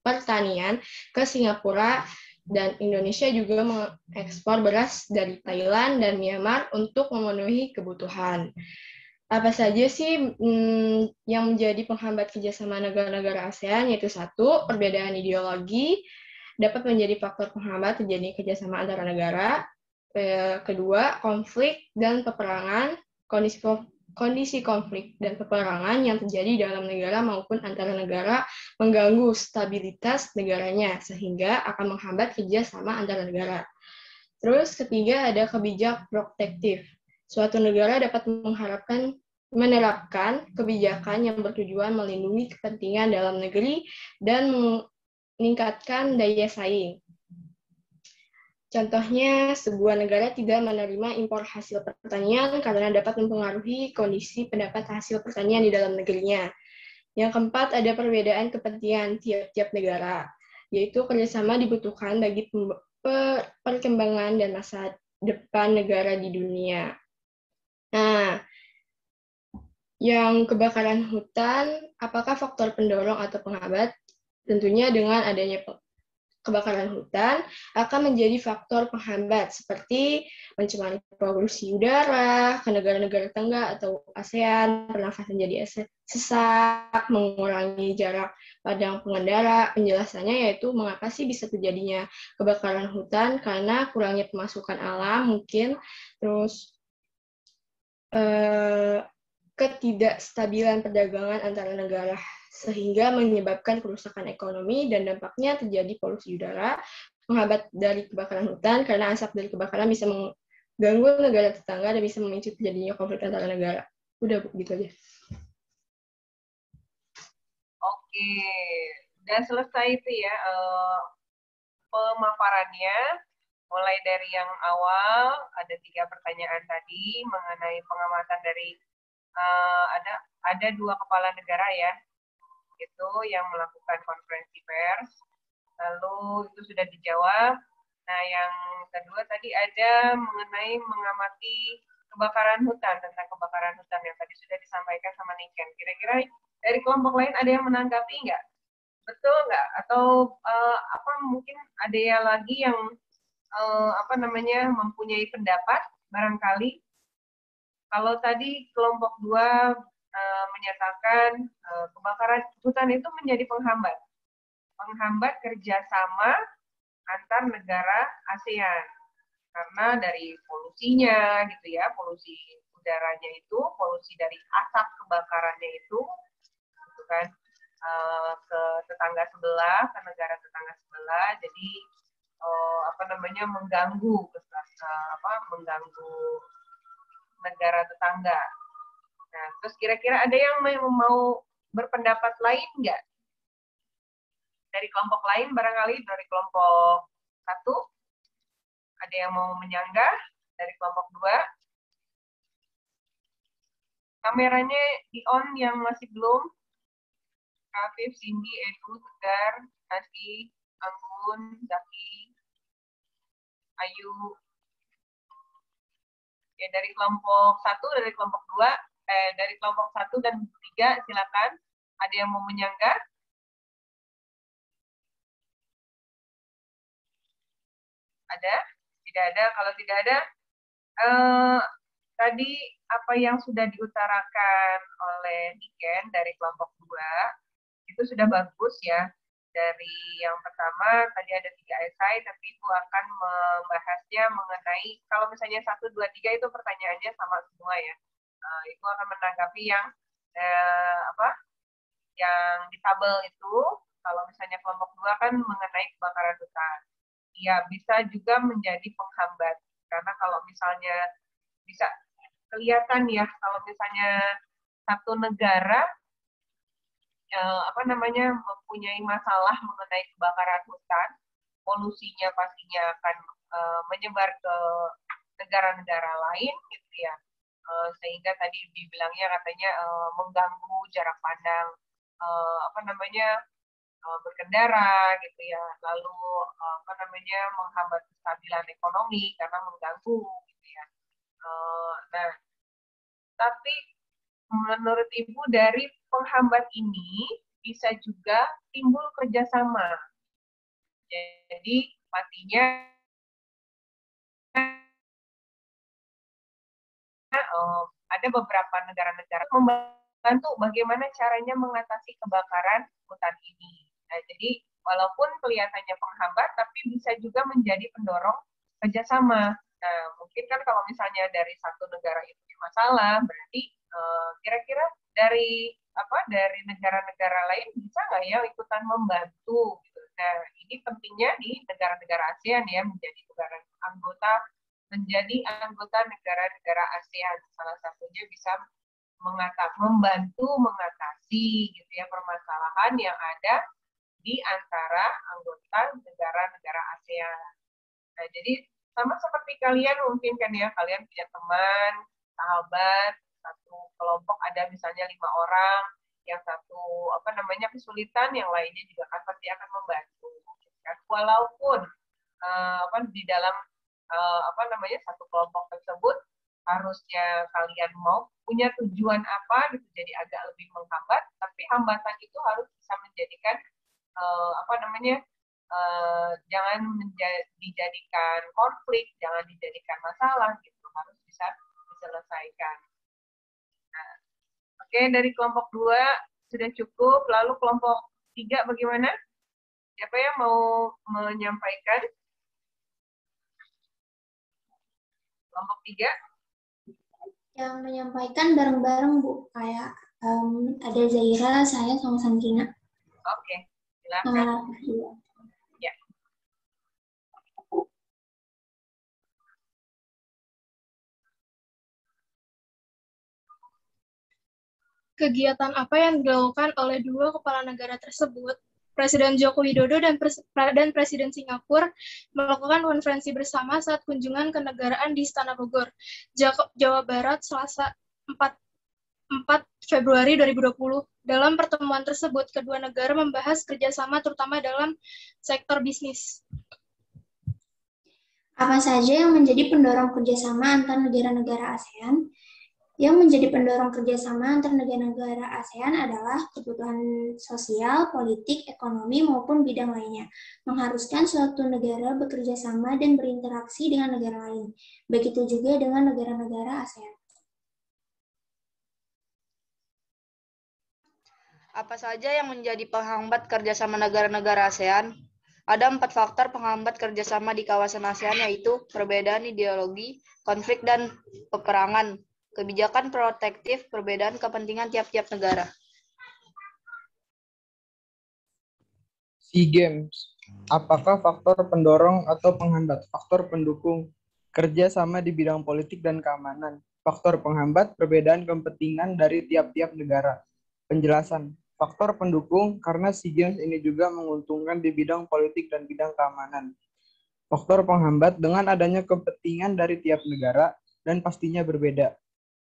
pertanian ke Singapura, dan Indonesia juga mengekspor beras dari Thailand dan Myanmar untuk memenuhi kebutuhan. Apa saja sih yang menjadi penghambat kerjasama negara-negara ASEAN? Yaitu 1, perbedaan ideologi dapat menjadi faktor penghambat terjadi kerjasama antara negara. 2, konflik dan peperangan. kondisi konflik dan peperangan yang terjadi dalam negara maupun antara negara mengganggu stabilitas negaranya, sehingga akan menghambat kerjasama antara negara. Terus ketiga ada kebijak protektif. Suatu negara dapat menerapkan kebijakan yang bertujuan melindungi kepentingan dalam negeri dan meningkatkan daya saing. Contohnya, sebuah negara tidak menerima impor hasil pertanian karena dapat mempengaruhi kondisi pendapat hasil pertanian di dalam negerinya. Yang keempat, ada perbedaan kepentingan tiap-tiap negara, yaitu kerjasama dibutuhkan bagi perkembangan dan masa depan negara di dunia. Nah, yang kebakaran hutan, apakah faktor pendorong atau penghambat? Tentunya dengan adanya kebakaran hutan akan menjadi faktor penghambat seperti mencemari polusi udara ke negara-negara tetangga atau ASEAN, pernafasan jadi sesak, mengurangi jarak pandang pengendara. Penjelasannya yaitu mengapa sih bisa terjadinya kebakaran hutan, karena kurangnya pemasukan alam mungkin, terus ketidakstabilan perdagangan antara negara sehingga menyebabkan kerusakan ekonomi dan dampaknya terjadi polusi udara, penghambat dari kebakaran hutan karena asap dari kebakaran bisa mengganggu negara tetangga dan bisa memicu terjadinya konflik antara negara. Udah, gitu aja. Oke, udah selesai itu ya pemaparannya. Mulai dari yang awal ada 3 pertanyaan tadi mengenai pengamatan dari ada 2 kepala negara ya, itu yang melakukan konferensi pers, lalu itu sudah dijawab. Nah, yang kedua tadi ada mengenai mengamati kebakaran hutan, tentang kebakaran hutan yang tadi sudah disampaikan sama Niken. Kira-kira dari kelompok lain ada yang menanggapi nggak? Betul nggak? Atau apa mungkin ada yang lagi yang mempunyai pendapat barangkali? Kalau tadi kelompok 2 menyatakan kebakaran hutan itu menjadi penghambat kerjasama antar negara ASEAN karena dari polusinya gitu ya, polusi udaranya itu, polusi dari asap kebakarannya itu gitu kan, ke tetangga sebelah, ke negara tetangga sebelah, jadi mengganggu negara tetangga. Nah, terus kira-kira ada yang mau berpendapat lain nggak? Dari kelompok lain barangkali, dari kelompok 1, ada yang mau menyanggah? Dari kelompok 2? Kameranya di-on yang masih belum? Afif, Cindy, Edu, Tegar, Nasi, Anggun, Zaki, Ayu. Ya, dari kelompok 1, dari kelompok 2, dari kelompok 1 dan 3, silakan. Ada yang mau menyanggah? Ada? Tidak ada? Kalau tidak ada, tadi apa yang sudah diutarakan oleh Niken dari kelompok 2, itu sudah bagus ya. Dari yang pertama, tadi ada 3 esai, tapi itu akan membahasnya mengenai, kalau misalnya 1, 2, 3 itu pertanyaannya sama semua ya. Itu akan menanggapi yang yang di tabel itu. Kalau misalnya kelompok 2 kan mengenai kebakaran hutan. Ya, bisa juga menjadi penghambat. Karena kalau misalnya bisa kelihatan ya, kalau misalnya satu negara mempunyai masalah mengenai kebakaran hutan, polusinya pastinya akan menyebar ke negara-negara lain gitu ya. Sehingga tadi dibilangnya katanya mengganggu jarak pandang berkendara gitu ya, lalu menghambat kestabilan ekonomi karena mengganggu gitu ya. Nah, tapi menurut Ibu dari penghambat ini bisa juga timbul kerjasama. Jadi pastinya ada beberapa negara-negara membantu bagaimana caranya mengatasi kebakaran hutan ini. Nah, jadi walaupun kelihatannya penghambat, tapi bisa juga menjadi pendorong kerjasama. Nah, mungkin kan kalau misalnya dari satu negara itu masalah, berarti kira-kira dari dari negara-negara lain bisa nggak ya ikutan membantu gitu. Nah, ini pentingnya di negara-negara ASEAN ya menjadi anggota negara-negara ASEAN. Salah satunya bisa membantu mengatasi gitu ya permasalahan yang ada di antara anggota negara-negara ASEAN. Nah, jadi sama seperti kalian mungkin kan ya, kalian punya teman, sahabat, satu kelompok ada misalnya 5 orang, yang satu kesulitan, yang lainnya juga kan pasti akan membantu. Kan? Walaupun di dalam satu kelompok tersebut harusnya kalian mau punya tujuan apa gitu, jadi agak lebih menghambat, tapi hambatan itu harus bisa menjadikan jangan dijadikan konflik, jangan dijadikan masalah gitu, harus bisa diselesaikan. Nah, oke, dari kelompok 2 sudah cukup, lalu kelompok 3 bagaimana? Siapa yang mau menyampaikan? Kelompok 3? Yang menyampaikan bareng-bareng, Bu. Kayak ada Zaira, saya, sama Sandrina. Oke, silakan. Ya. Kegiatan apa yang dilakukan oleh dua kepala negara tersebut? Presiden Joko Widodo dan Presiden Singapura melakukan konferensi bersama saat kunjungan kenegaraan di Istana Bogor, Jawa Barat, Selasa 4 Februari 2020. Dalam pertemuan tersebut, kedua negara membahas kerjasama terutama dalam sektor bisnis. Apa saja yang menjadi pendorong kerjasama antar negara-negara ASEAN? Yang menjadi pendorong kerjasama antar negara-negara ASEAN adalah kebutuhan sosial, politik, ekonomi, maupun bidang lainnya, mengharuskan suatu negara bekerja sama dan berinteraksi dengan negara lain. Begitu juga dengan negara-negara ASEAN. Apa saja yang menjadi penghambat kerjasama negara-negara ASEAN? Ada 4 faktor penghambat kerjasama di kawasan ASEAN, yaitu perbedaan ideologi, konflik dan peperangan, kebijakan protektif, perbedaan kepentingan tiap-tiap negara. SEA Games. Apakah faktor pendorong atau penghambat? Faktor pendukung kerja sama di bidang politik dan keamanan. Faktor penghambat perbedaan kepentingan dari tiap-tiap negara. Penjelasan. Faktor pendukung karena SEA Games ini juga menguntungkan di bidang politik dan bidang keamanan. Faktor penghambat dengan adanya kepentingan dari tiap negara dan pastinya berbeda.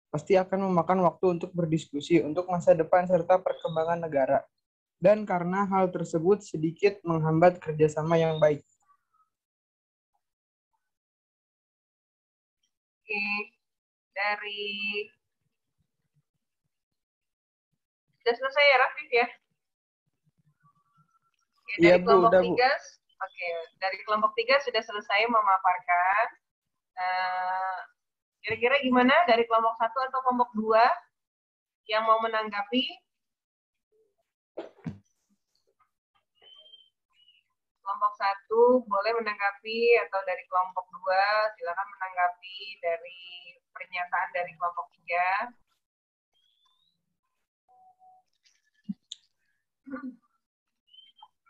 Pasti akan memakan waktu untuk berdiskusi untuk masa depan serta perkembangan negara. Dan karena hal tersebut sedikit menghambat kerjasama yang baik. Oke, dari sudah selesai ya, Rafif ya? Oke, dari Iya, Bu, kelompok udah, 3, oke, dari kelompok 3 sudah selesai memaparkan. Kira-kira gimana dari kelompok 1 atau kelompok 2 yang mau menanggapi? Kelompok 1 boleh menanggapi, atau dari kelompok 2 silakan menanggapi dari pernyataan dari kelompok 3.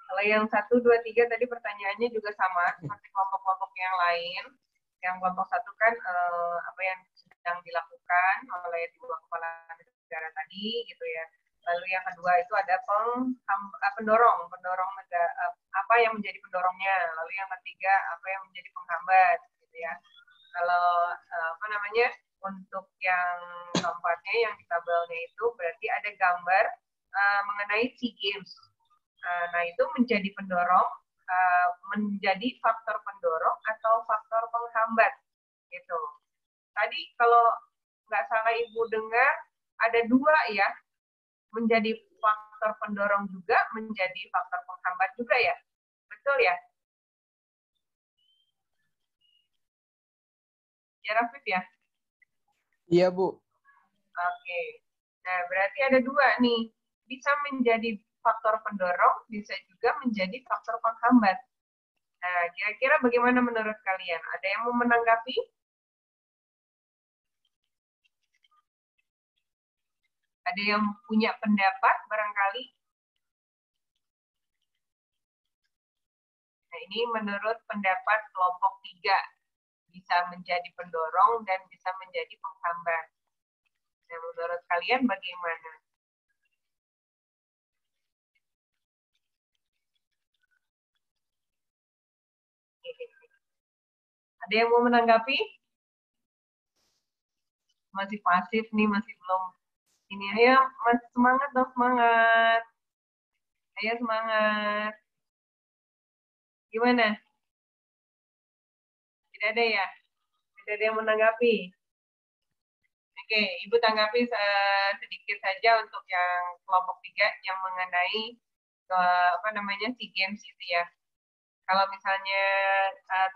Kalau yang 1, 2, 3 tadi pertanyaannya juga sama seperti kelompok-kelompok yang lain. Yang kelompok 1 kan apa yang sedang dilakukan oleh dua kepala negara tadi gitu ya. Lalu yang kedua itu ada pendorong negara, apa yang menjadi pendorongnya. Lalu yang ketiga apa yang menjadi penghambat gitu ya. Kalau untuk yang keempatnya yang di tabelnya itu berarti ada gambar mengenai SEA Games. Nah, itu menjadi pendorong, menjadi faktor pendorong atau faktor penghambat gitu. Tadi kalau nggak salah Ibu dengar ada 2 ya, menjadi faktor pendorong juga, menjadi faktor penghambat juga ya, betul ya? Ya, Rafif ya? Iya, Bu. Oke. Nah, berarti ada 2 nih. Bisa menjadi faktor pendorong, bisa juga menjadi faktor penghambat. Nah, kira-kira bagaimana menurut kalian? Ada yang mau menanggapi? Ada yang punya pendapat barangkali? Nah, ini menurut pendapat kelompok 3 bisa menjadi pendorong dan bisa menjadi penghambat. Nah, menurut kalian bagaimana? Ada yang mau menanggapi? Masih pasif nih, masih belum. Ini ayo, Mas, semangat dong, semangat. Ayo semangat. Gimana? Tidak ada ya? Tidak ada yang menanggapi? Oke, Ibu tanggapi sedikit saja untuk yang kelompok 3 yang mengenai SEA Games itu ya. Kalau misalnya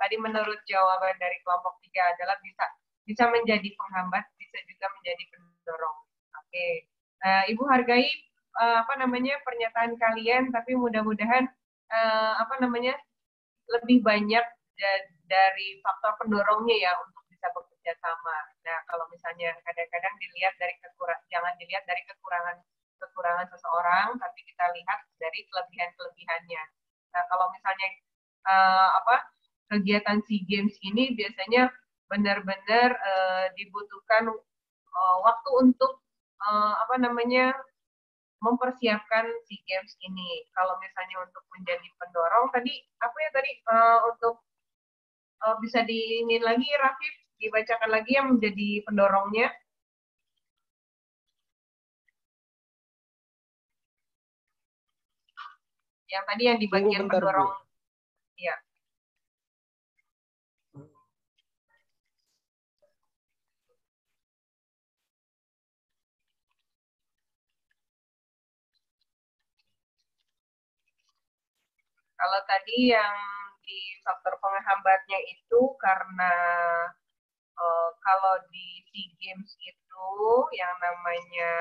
tadi menurut jawaban dari kelompok 3 adalah bisa menjadi penghambat, bisa juga menjadi pendorong. Oke, Ibu hargai pernyataan kalian, tapi mudah-mudahan lebih banyak dari faktor pendorongnya ya untuk bisa bekerja sama. Nah, kalau misalnya kadang-kadang dilihat dari jangan dilihat dari kekurangan seseorang, tapi kita lihat dari kelebihan-kelebihannya. Nah, kalau misalnya kegiatan SEA Games ini biasanya benar-benar dibutuhkan waktu untuk mempersiapkan SEA Games ini. Kalau misalnya untuk menjadi pendorong tadi untuk bisa diinin lagi Rafif, dibacakan lagi yang menjadi pendorongnya. Yang tadi yang di bagian pendorong. Iya. Kalau tadi yang di faktor penghambatnya itu karena kalau di SEA Games itu yang namanya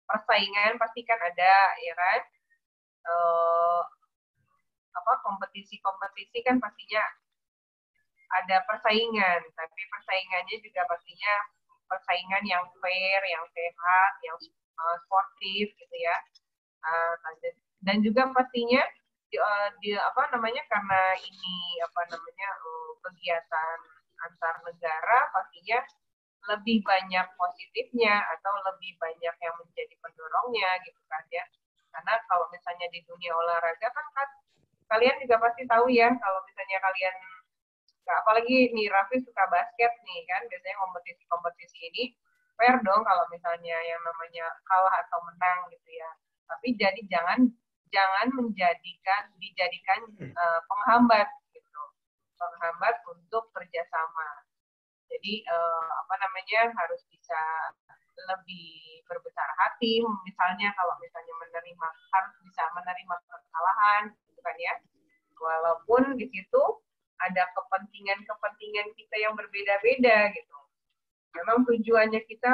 persaingan pasti kan ada, ya kan? Kompetisi kan pastinya ada persaingan, tapi persaingannya juga pastinya persaingan yang fair, yang sehat, yang sportif gitu ya. Dan juga pastinya karena ini kegiatan antar negara, pastinya lebih banyak positifnya atau lebih banyak yang menjadi pendorongnya gitu kan ya. Karena kalau misalnya di dunia olahraga kan kalian juga pasti tahu ya, kalau misalnya kalian apalagi nih Raffi suka basket nih kan, biasanya kompetisi ini fair dong kalau misalnya yang namanya kalah atau menang gitu ya. Tapi jadi jangan dijadikan penghambat gitu, penghambat untuk kerjasama. Jadi harus bisa lebih berbesar hati, misalnya kalau misalnya harus bisa menerima kesalahan gitu kan ya, walaupun di situ ada kepentingan kita yang berbeda-beda gitu. Memang tujuannya kita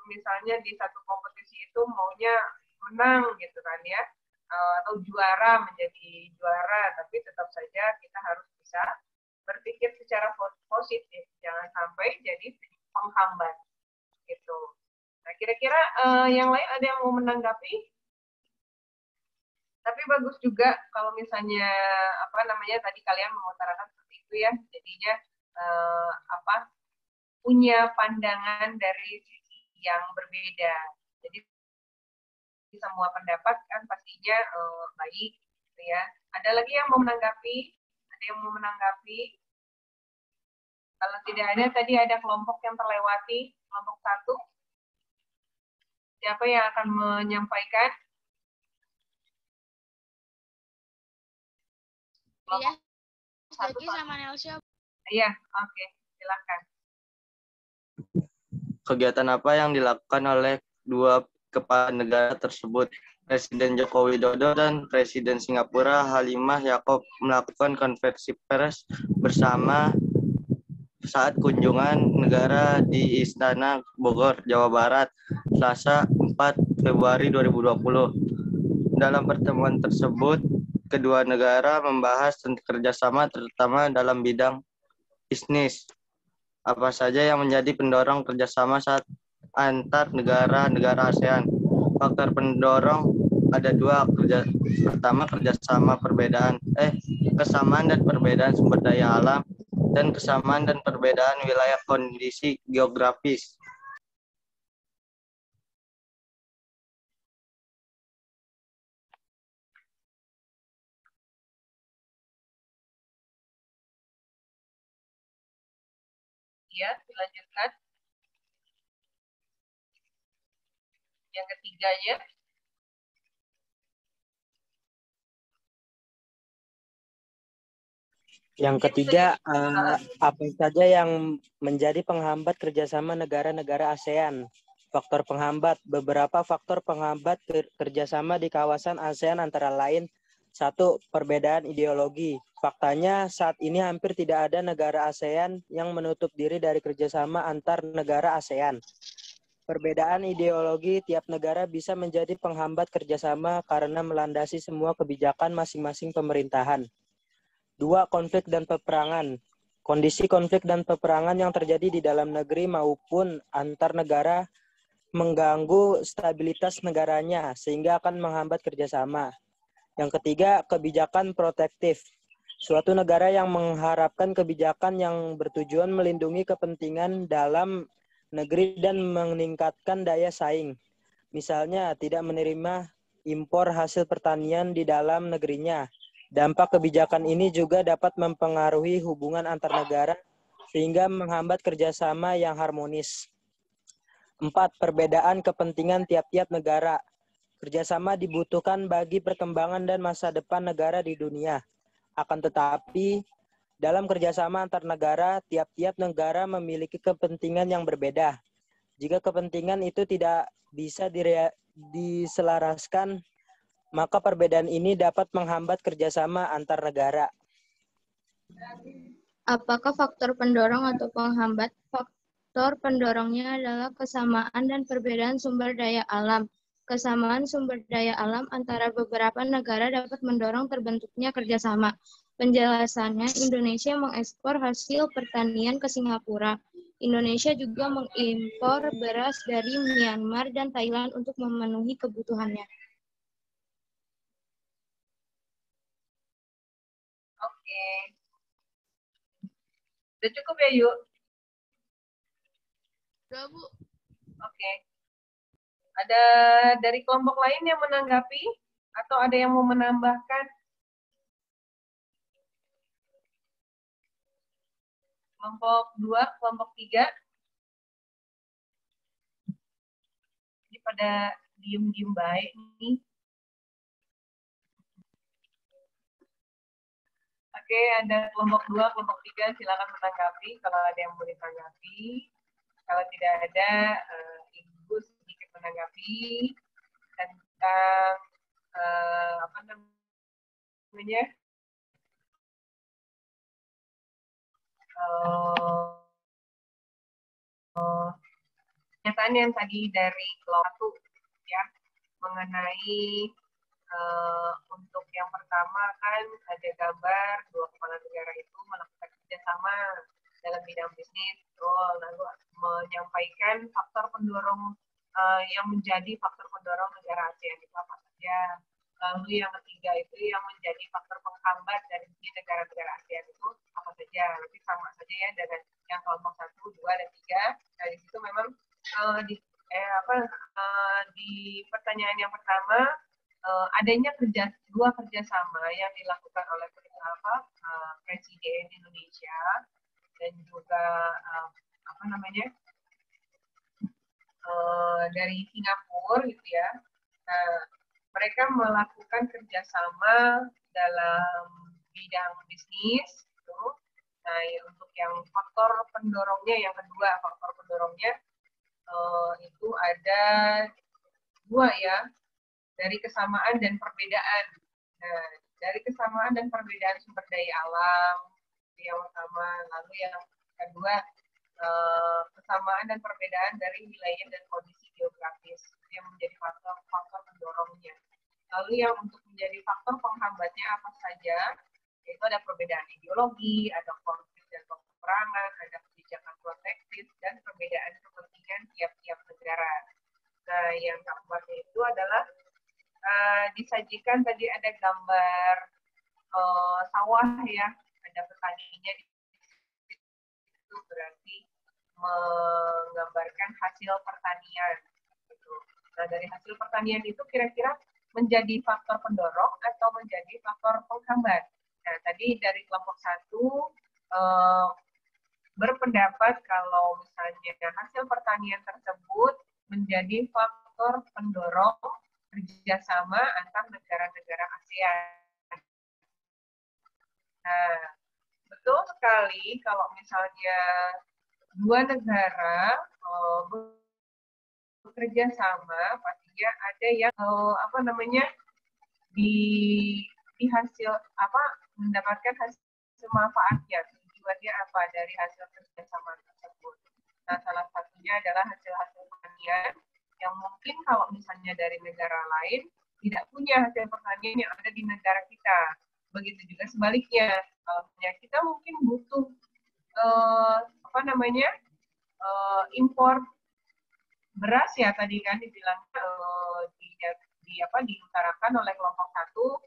misalnya di satu kompetisi itu maunya menang gitu kan ya, atau menjadi juara, tapi tetap saja kita harus bisa berpikir secara positif, jangan sampai jadi penghambat gitu. Nah, kira-kira yang lain ada yang mau menanggapi? Tapi bagus juga kalau misalnya tadi kalian mengutarakan seperti itu ya, jadinya punya pandangan dari sisi yang berbeda. Jadi semua pendapat kan pastinya baik gitu ya. Ada lagi yang mau menanggapi? Ada yang mau menanggapi? Kalau tidak ada, tadi ada kelompok yang terlewati, kelompok 1. Siapa yang akan menyampaikan? Iya, Jaki sama Nelsia. Iya, oke, silakan. Kegiatan apa yang dilakukan oleh dua kepala negara tersebut? Presiden Joko Widodo dan Presiden Singapura Halimah Yacob melakukan konferensi pers bersama saat kunjungan negara di Istana Bogor, Jawa Barat, Selasa 4 Februari 2020. Dalam pertemuan tersebut, kedua negara membahas tentang kerjasama terutama dalam bidang bisnis. Apa saja yang menjadi pendorong kerjasama saat antar negara-negara ASEAN. Faktor pendorong ada dua, pertama kesamaan dan perbedaan sumber daya alam, dan kesamaan dan perbedaan wilayah kondisi geografis. Ya, dilanjutkan. Yang ketiganya. Yang ketiga, apa saja yang menjadi penghambat kerjasama negara-negara ASEAN? Faktor penghambat. Beberapa faktor penghambat kerjasama di kawasan ASEAN antara lain, 1. Perbedaan ideologi. Faktanya saat ini hampir tidak ada negara ASEAN yang menutup diri dari kerjasama antar negara ASEAN. Perbedaan ideologi tiap negara bisa menjadi penghambat kerjasama karena melandasi semua kebijakan masing-masing pemerintahan. 2. Konflik dan peperangan. Kondisi konflik dan peperangan yang terjadi di dalam negeri maupun antar negara mengganggu stabilitas negaranya sehingga akan menghambat kerjasama. Yang ketiga, kebijakan protektif. Suatu negara yang mengharapkan kebijakan yang bertujuan melindungi kepentingan dalam negeri dan meningkatkan daya saing. Misalnya, tidak menerima impor hasil pertanian di dalam negerinya. Dampak kebijakan ini juga dapat mempengaruhi hubungan antar negara sehingga menghambat kerjasama yang harmonis. 4. Perbedaan kepentingan tiap-tiap negara. Kerjasama dibutuhkan bagi perkembangan dan masa depan negara di dunia. Akan tetapi, dalam kerjasama antar negara, tiap-tiap negara memiliki kepentingan yang berbeda. Jika kepentingan itu tidak bisa diselaraskan, maka perbedaan ini dapat menghambat kerjasama antar negara. Apakah faktor pendorong atau penghambat? Faktor pendorongnya adalah kesamaan dan perbedaan sumber daya alam. Kesamaan sumber daya alam antara beberapa negara dapat mendorong terbentuknya kerjasama. Penjelasannya, Indonesia mengekspor hasil pertanian ke Singapura. Indonesia juga mengimpor beras dari Myanmar dan Thailand untuk memenuhi kebutuhannya. Oke. Udah cukup ya, Yuk? Udah, Bu. Oke. Ada dari kelompok lain yang menanggapi? Atau ada yang mau menambahkan? Kelompok 2, kelompok 3? Ini pada diem-diem baik nih. Oke, ada kelompok 2, kelompok 3, silakan menanggapi kalau ada yang mau ditanggapi. Kalau tidak ada, Ibu sedikit menanggapi tentang apa namanya? Pernyataan yang tadi dari kelompok 1 ya, mengenai untuk yang pertama kan ada gambar dua kepala negara itu melakukan kerjasama dalam bidang bisnis, lalu menyampaikan faktor pendorong yang menjadi faktor pendorong negara ASEAN itu apa saja. Lalu yang ketiga itu yang menjadi faktor penghambat dari negara-negara ASEAN itu apa saja. Nanti sama saja ya dengan yang kelompok 1, 2, dan 3. Nah, di situ memang di pertanyaan yang pertama adanya dua kerjasama yang dilakukan oleh Presiden Indonesia dan juga dari Singapura gitu ya. Nah, mereka melakukan kerjasama dalam bidang bisnis. Gitu. Nah, untuk yang faktor pendorongnya, yang kedua faktor pendorongnya itu ada dua ya, dari kesamaan dan perbedaan. Nah, dari kesamaan dan perbedaan sumber daya alam yang pertama, lalu yang kedua kesamaan dan perbedaan dari wilayah dan kondisi geografis yang menjadi faktor pendorongnya. Lalu yang untuk menjadi faktor penghambatnya apa saja, yaitu ada perbedaan ideologi, ada konflik dan peperangan, ada kebijakan protektif, dan perbedaan kepentingan tiap-tiap negara. Nah, yang keempatnya itu adalah disajikan tadi ada gambar sawah ya, ada petaninya itu berarti menggambarkan hasil pertanian. Gitu. Nah, dari hasil pertanian itu kira-kira menjadi faktor pendorong atau menjadi faktor penghambat. Nah, tadi dari kelompok 1 berpendapat kalau misalnya hasil pertanian tersebut menjadi faktor pendorong kerjasama antar negara-negara ASEAN. Nah, betul sekali kalau misalnya dua negara bekerja sama, pastinya ada yang di hasil mendapatkan hasil manfaatnya, tujuannya apa dari hasil kerjasama tersebut. Nah, salah satunya adalah hasil-hasil pertanian yang mungkin kalau misalnya dari negara lain tidak punya hasil pertanian yang ada di negara kita. Begitu juga sebaliknya, kita mungkin butuh impor beras ya tadi kan dibilang diutarakan oleh kelompok 1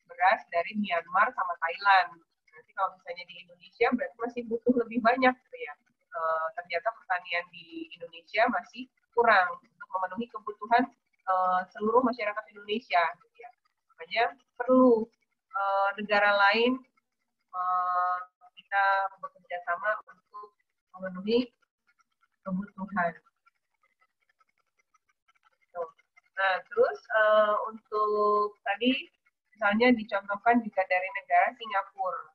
beras dari Myanmar sama Thailand. Nanti kalau misalnya di Indonesia berarti masih butuh lebih banyak gitu ya. Ternyata pertanian di Indonesia masih kurang untuk memenuhi kebutuhan seluruh masyarakat Indonesia. Gitu ya. Makanya perlu negara lain kita bekerja sama untuk memenuhi kebutuhan. Nah, terus untuk tadi misalnya dicontohkan juga dari negara Singapura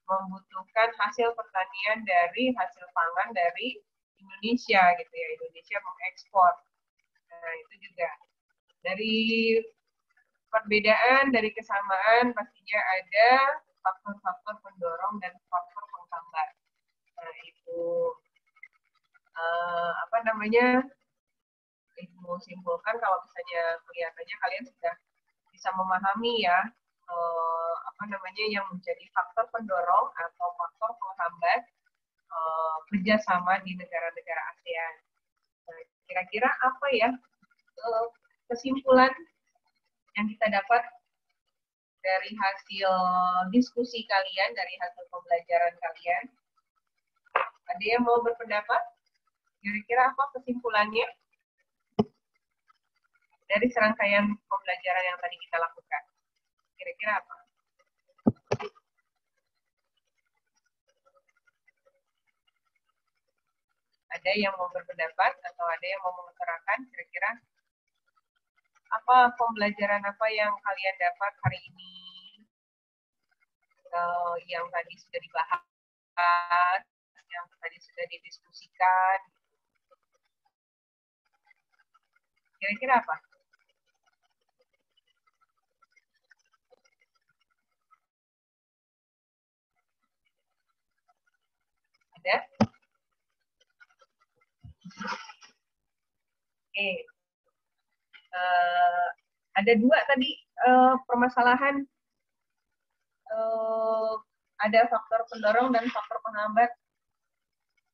membutuhkan hasil pertanian dari hasil pangan dari Indonesia gitu ya. Indonesia mengekspor. Nah, itu juga dari perbedaan, dari kesamaan pastinya ada faktor-faktor pendorong dan faktor penghambat. Nah, itu Ibu simpulkan kalau misalnya kelihatannya kalian sudah bisa memahami ya yang menjadi faktor pendorong atau faktor penghambat kerjasama di negara-negara ASEAN. Nah, kira-kira apa ya kesimpulan yang kita dapat dari hasil diskusi kalian, dari hasil pembelajaran kalian? Ada yang mau berpendapat? Kira-kira apa kesimpulannya dari serangkaian pembelajaran yang tadi kita lakukan? Kira-kira apa? Ada yang mau berpendapat atau ada yang mau mengutarakan? Kira-kira apa pembelajaran apa yang kalian dapat hari ini? Yang tadi sudah dibahas, yang tadi sudah didiskusikan. Kira-kira apa? Ada? Oke. Ada dua tadi permasalahan. Ada faktor pendorong dan faktor penghambat.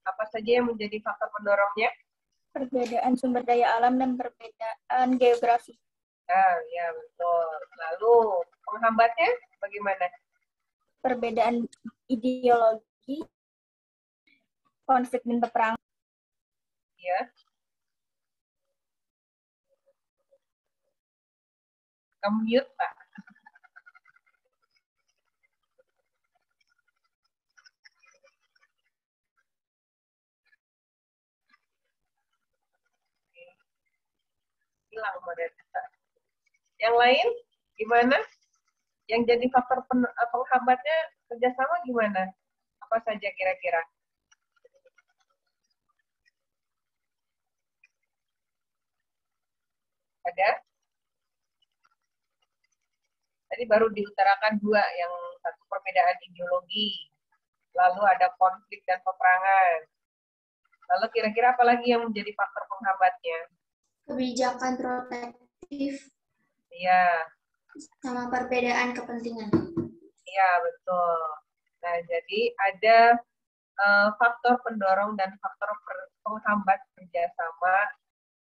Apa saja yang menjadi faktor pendorongnya? Perbedaan sumber daya alam dan perbedaan geografi. Nah, ya betul. Lalu penghambatnya bagaimana? Perbedaan ideologi, konflik dan peperangan. Ya. Mute, Pak. Hilang moderator. Yang lain gimana? Yang jadi faktor penghambatnya kerjasama gimana? Apa saja kira-kira? Ada? Tadi baru diutarakan dua, yang satu perbedaan ideologi, lalu ada konflik dan peperangan. Lalu kira-kira apa lagi yang menjadi faktor penghambatnya? Kebijakan protektif. Iya. Sama perbedaan kepentingan. Iya, betul. Nah, jadi ada faktor pendorong dan faktor penghambat kerjasama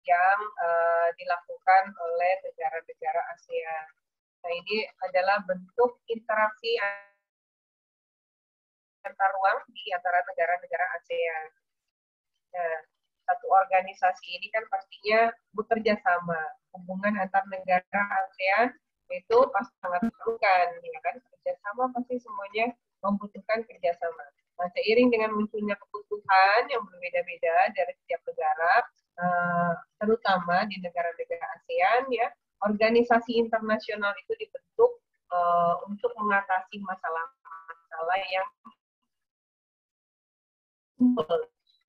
yang dilakukan oleh negara-negara ASEAN. Nah, ini adalah bentuk interaksi antar ruang di antara negara-negara ASEAN. Nah, satu organisasi ini kan pastinya bekerja sama. Hubungan antar negara ASEAN itu pasti sangat diperlukan, ya kan? Kerjasama pasti semuanya membutuhkan kerjasama. Nah, seiring dengan munculnya kebutuhan yang berbeda-beda dari setiap negara, terutama di negara-negara ASEAN, ya, organisasi internasional itu dibentuk untuk mengatasi masalah-masalah yang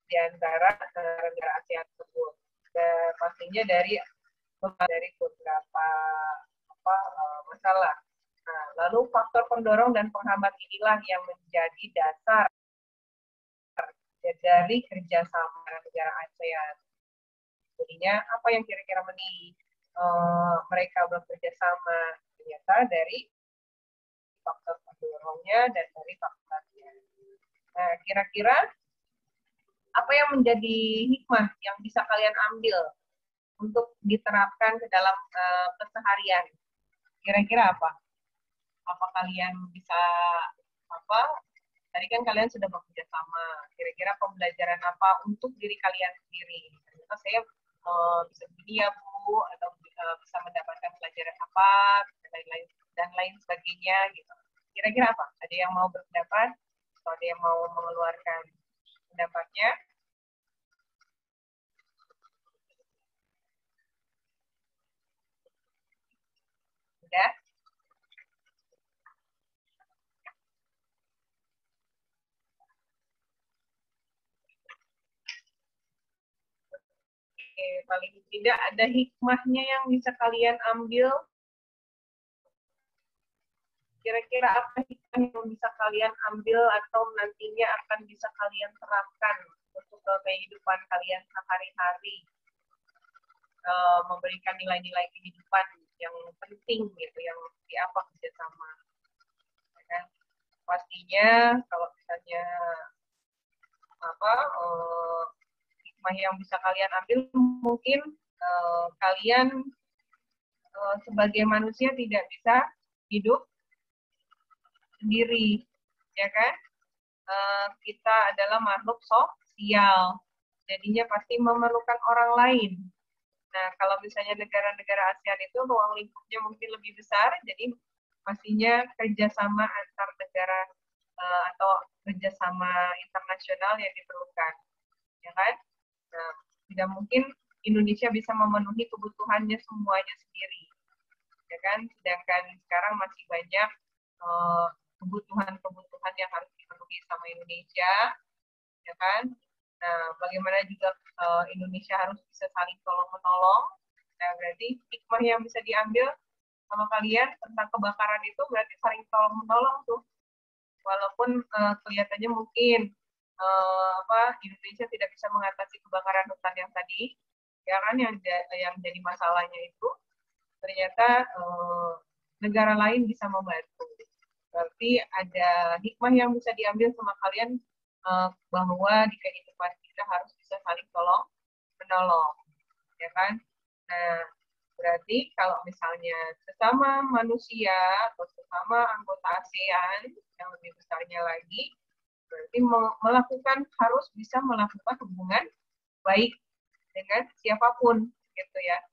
di antara negara ASEAN tersebut. Dan pastinya dari beberapa masalah. Nah, lalu faktor pendorong dan penghambat inilah yang menjadi dasar dari kerjasama negara ASEAN. Jadinya apa yang kira-kira mereka bekerja sama? Ternyata dari faktor pendorongnya dan dari faktornya. Nah, kira-kira apa yang menjadi hikmah yang bisa kalian ambil untuk diterapkan ke dalam keseharian? Kira-kira apa? Apa kalian bisa tadi kan kalian sudah bekerja sama. Kira-kira pembelajaran apa untuk diri kalian sendiri? Ternyata saya bisa begini ya Bu, atau bisa mendapatkan pelajaran apa, dan lain sebagainya gitu. Kira-kira apa? Ada yang mau berpendapat? Atau ada yang mau mengeluarkan pendapatnya? Udah? Oke, paling tidak ada hikmahnya yang bisa kalian ambil. Kira-kira apa hikmah yang bisa kalian ambil atau nantinya akan bisa kalian terapkan untuk kehidupan kalian sehari-hari, memberikan nilai-nilai kehidupan yang penting gitu, yang di apa kerjasama. Ya kan? Pastinya kalau misalnya hikmah yang bisa kalian ambil, mungkin kalian sebagai manusia tidak bisa hidup sendiri, ya kan? Kita adalah makhluk sosial, jadinya pasti memerlukan orang lain. Nah, kalau misalnya negara-negara ASEAN itu ruang lingkupnya mungkin lebih besar, jadi pastinya kerjasama antar negara atau kerjasama internasional yang diperlukan, ya kan? Nah, tidak mungkin Indonesia bisa memenuhi kebutuhannya semuanya sendiri, ya kan? Sedangkan sekarang masih banyak kebutuhan-kebutuhan yang harus dipenuhi sama Indonesia, ya kan? Nah, bagaimana juga Indonesia harus bisa saling tolong-menolong. Nah, berarti hikmah yang bisa diambil sama kalian tentang kebakaran itu berarti saling tolong-menolong tuh. Walaupun kelihatannya mungkin Indonesia tidak bisa mengatasi kebakaran hutan yang tadi, ya kan, yang jadi masalahnya itu, ternyata negara lain bisa membantu. Berarti ada hikmah yang bisa diambil sama kalian bahwa di kehidupan kita harus bisa saling tolong-menolong, ya kan? Nah, berarti kalau misalnya sesama manusia atau sesama anggota ASEAN yang lebih besarnya lagi, berarti harus bisa melakukan hubungan baik dengan siapapun, gitu ya.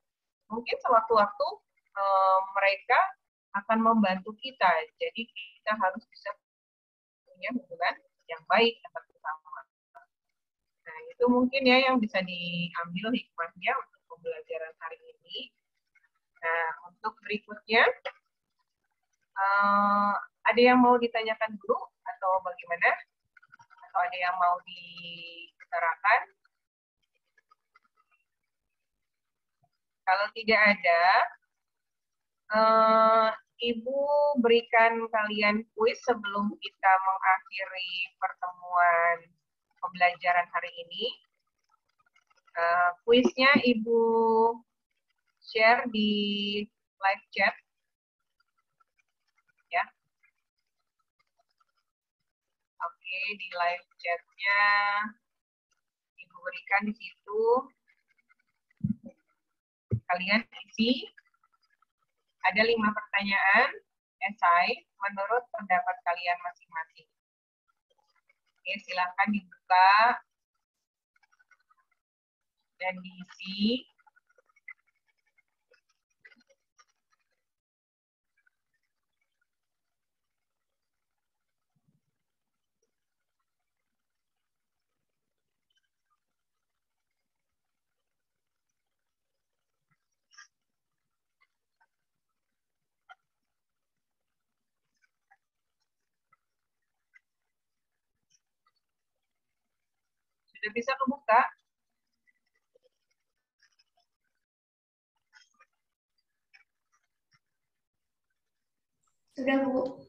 Mungkin sewaktu-waktu mereka akan membantu kita, jadi kita harus bisa punya hubungan yang baik antar sesama. Nah, itu mungkin ya yang bisa diambil hikmahnya untuk pembelajaran hari ini. Nah, untuk berikutnya, ada yang mau ditanyakan dulu atau bagaimana? Atau ada yang mau diutarakan? Kalau tidak ada, Ibu berikan kalian kuis sebelum kita mengakhiri pertemuan pembelajaran hari ini. Kuisnya Ibu share di live chat. Ya. Oke, di live chatnya Ibu berikan di situ. kalian isi. Ada 5 pertanyaan, esai, menurut pendapat kalian masing-masing. Oke, silakan dibuka dan diisi. Sudah bisa kebuka? Sudah, Bu.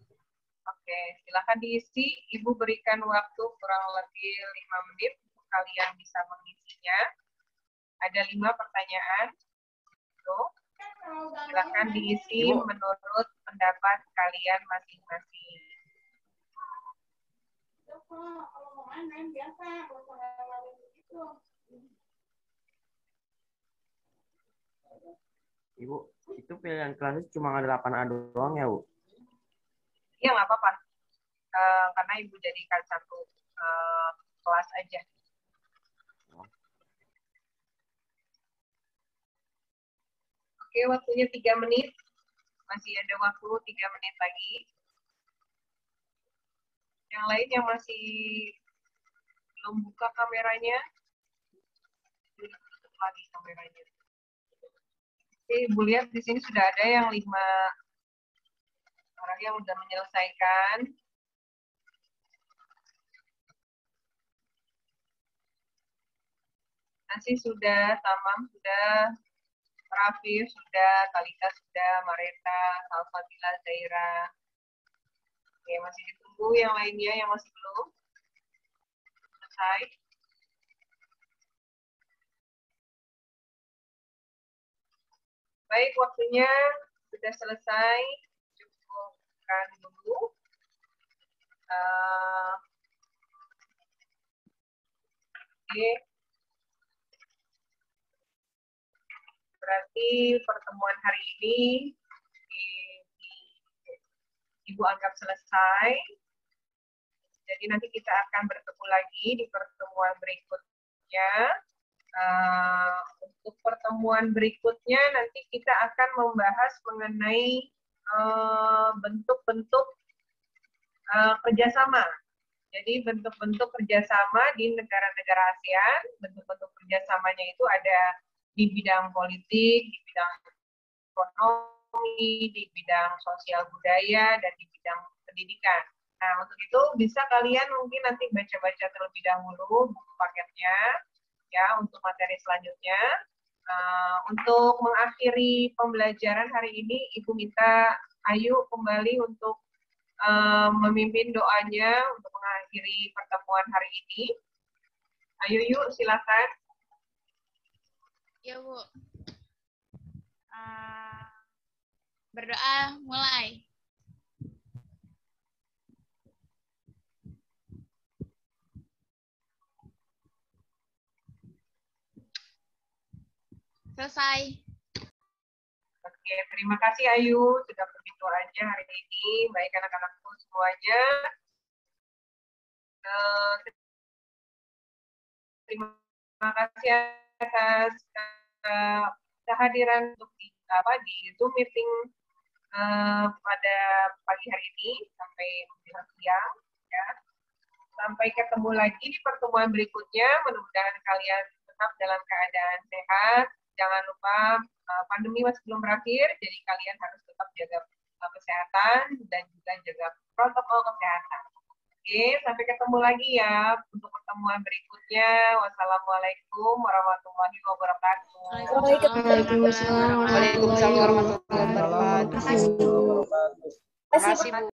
Oke, silakan diisi. Ibu berikan waktu kurang lebih 5 menit untuk kalian bisa mengisinya. Ada 5 pertanyaan. Tuh. Silakan diisi menurut pendapat kalian masing-masing. Ibu, itu pilihan kelasnya cuma ada 8A doang ya, Bu? Iya, nggak apa-apa. Karena Ibu jadikan satu kelas aja. Oke, waktunya 3 menit. Masih ada waktu 3 menit lagi. Yang lain yang masih belum buka kameranya, tutup lagi kameranya. Oke, Ibu lihat di sini sudah ada yang 5 orang yang sudah menyelesaikan. Nasi sudah, Tamam sudah, Rafif sudah, Talita sudah, Mareta, Salsabila, Zaira. Oke, masih ditunggu yang lainnya yang masih belum selesai. Baik, waktunya sudah selesai. Cukupkan dulu. Oke. Berarti pertemuan hari ini Ibu anggap selesai. Jadi nanti kita akan bertemu lagi di pertemuan berikutnya. Untuk pertemuan berikutnya nanti kita akan membahas mengenai bentuk-bentuk kerjasama. Jadi bentuk-bentuk kerjasama di negara-negara ASEAN, bentuk-bentuk kerjasamanya itu ada di bidang politik, di bidang ekonomi, di bidang sosial budaya, dan di bidang pendidikan. Nah, untuk itu bisa kalian mungkin nanti baca-baca terlebih dahulu buku paketnya, ya, untuk materi selanjutnya. Untuk mengakhiri pembelajaran hari ini, Ibu minta Ayu kembali untuk memimpin doanya untuk mengakhiri pertemuan hari ini. Ayo, yuk, silakan. Ya, Bu. Berdoa, mulai. Selesai. Oke, terima kasih Ayu sudah berdoanya hari ini. Baik anak-anakku semuanya. Terima kasih atas kehadiran untuk di Zoom meeting pada pagi hari ini sampai menjelang siang. Ya. Sampai ketemu lagi di pertemuan berikutnya. Mudah-mudahan kalian tetap dalam keadaan sehat. Jangan lupa pandemi masih belum berakhir, jadi kalian harus tetap jaga kesehatan dan juga jaga protokol kesehatan. Oke, sampai ketemu lagi ya untuk pertemuan berikutnya. Wassalamualaikum warahmatullahi wabarakatuh. Waalaikumsalam warahmatullahi wabarakatuh. Terima kasih. Terima kasih, Bu.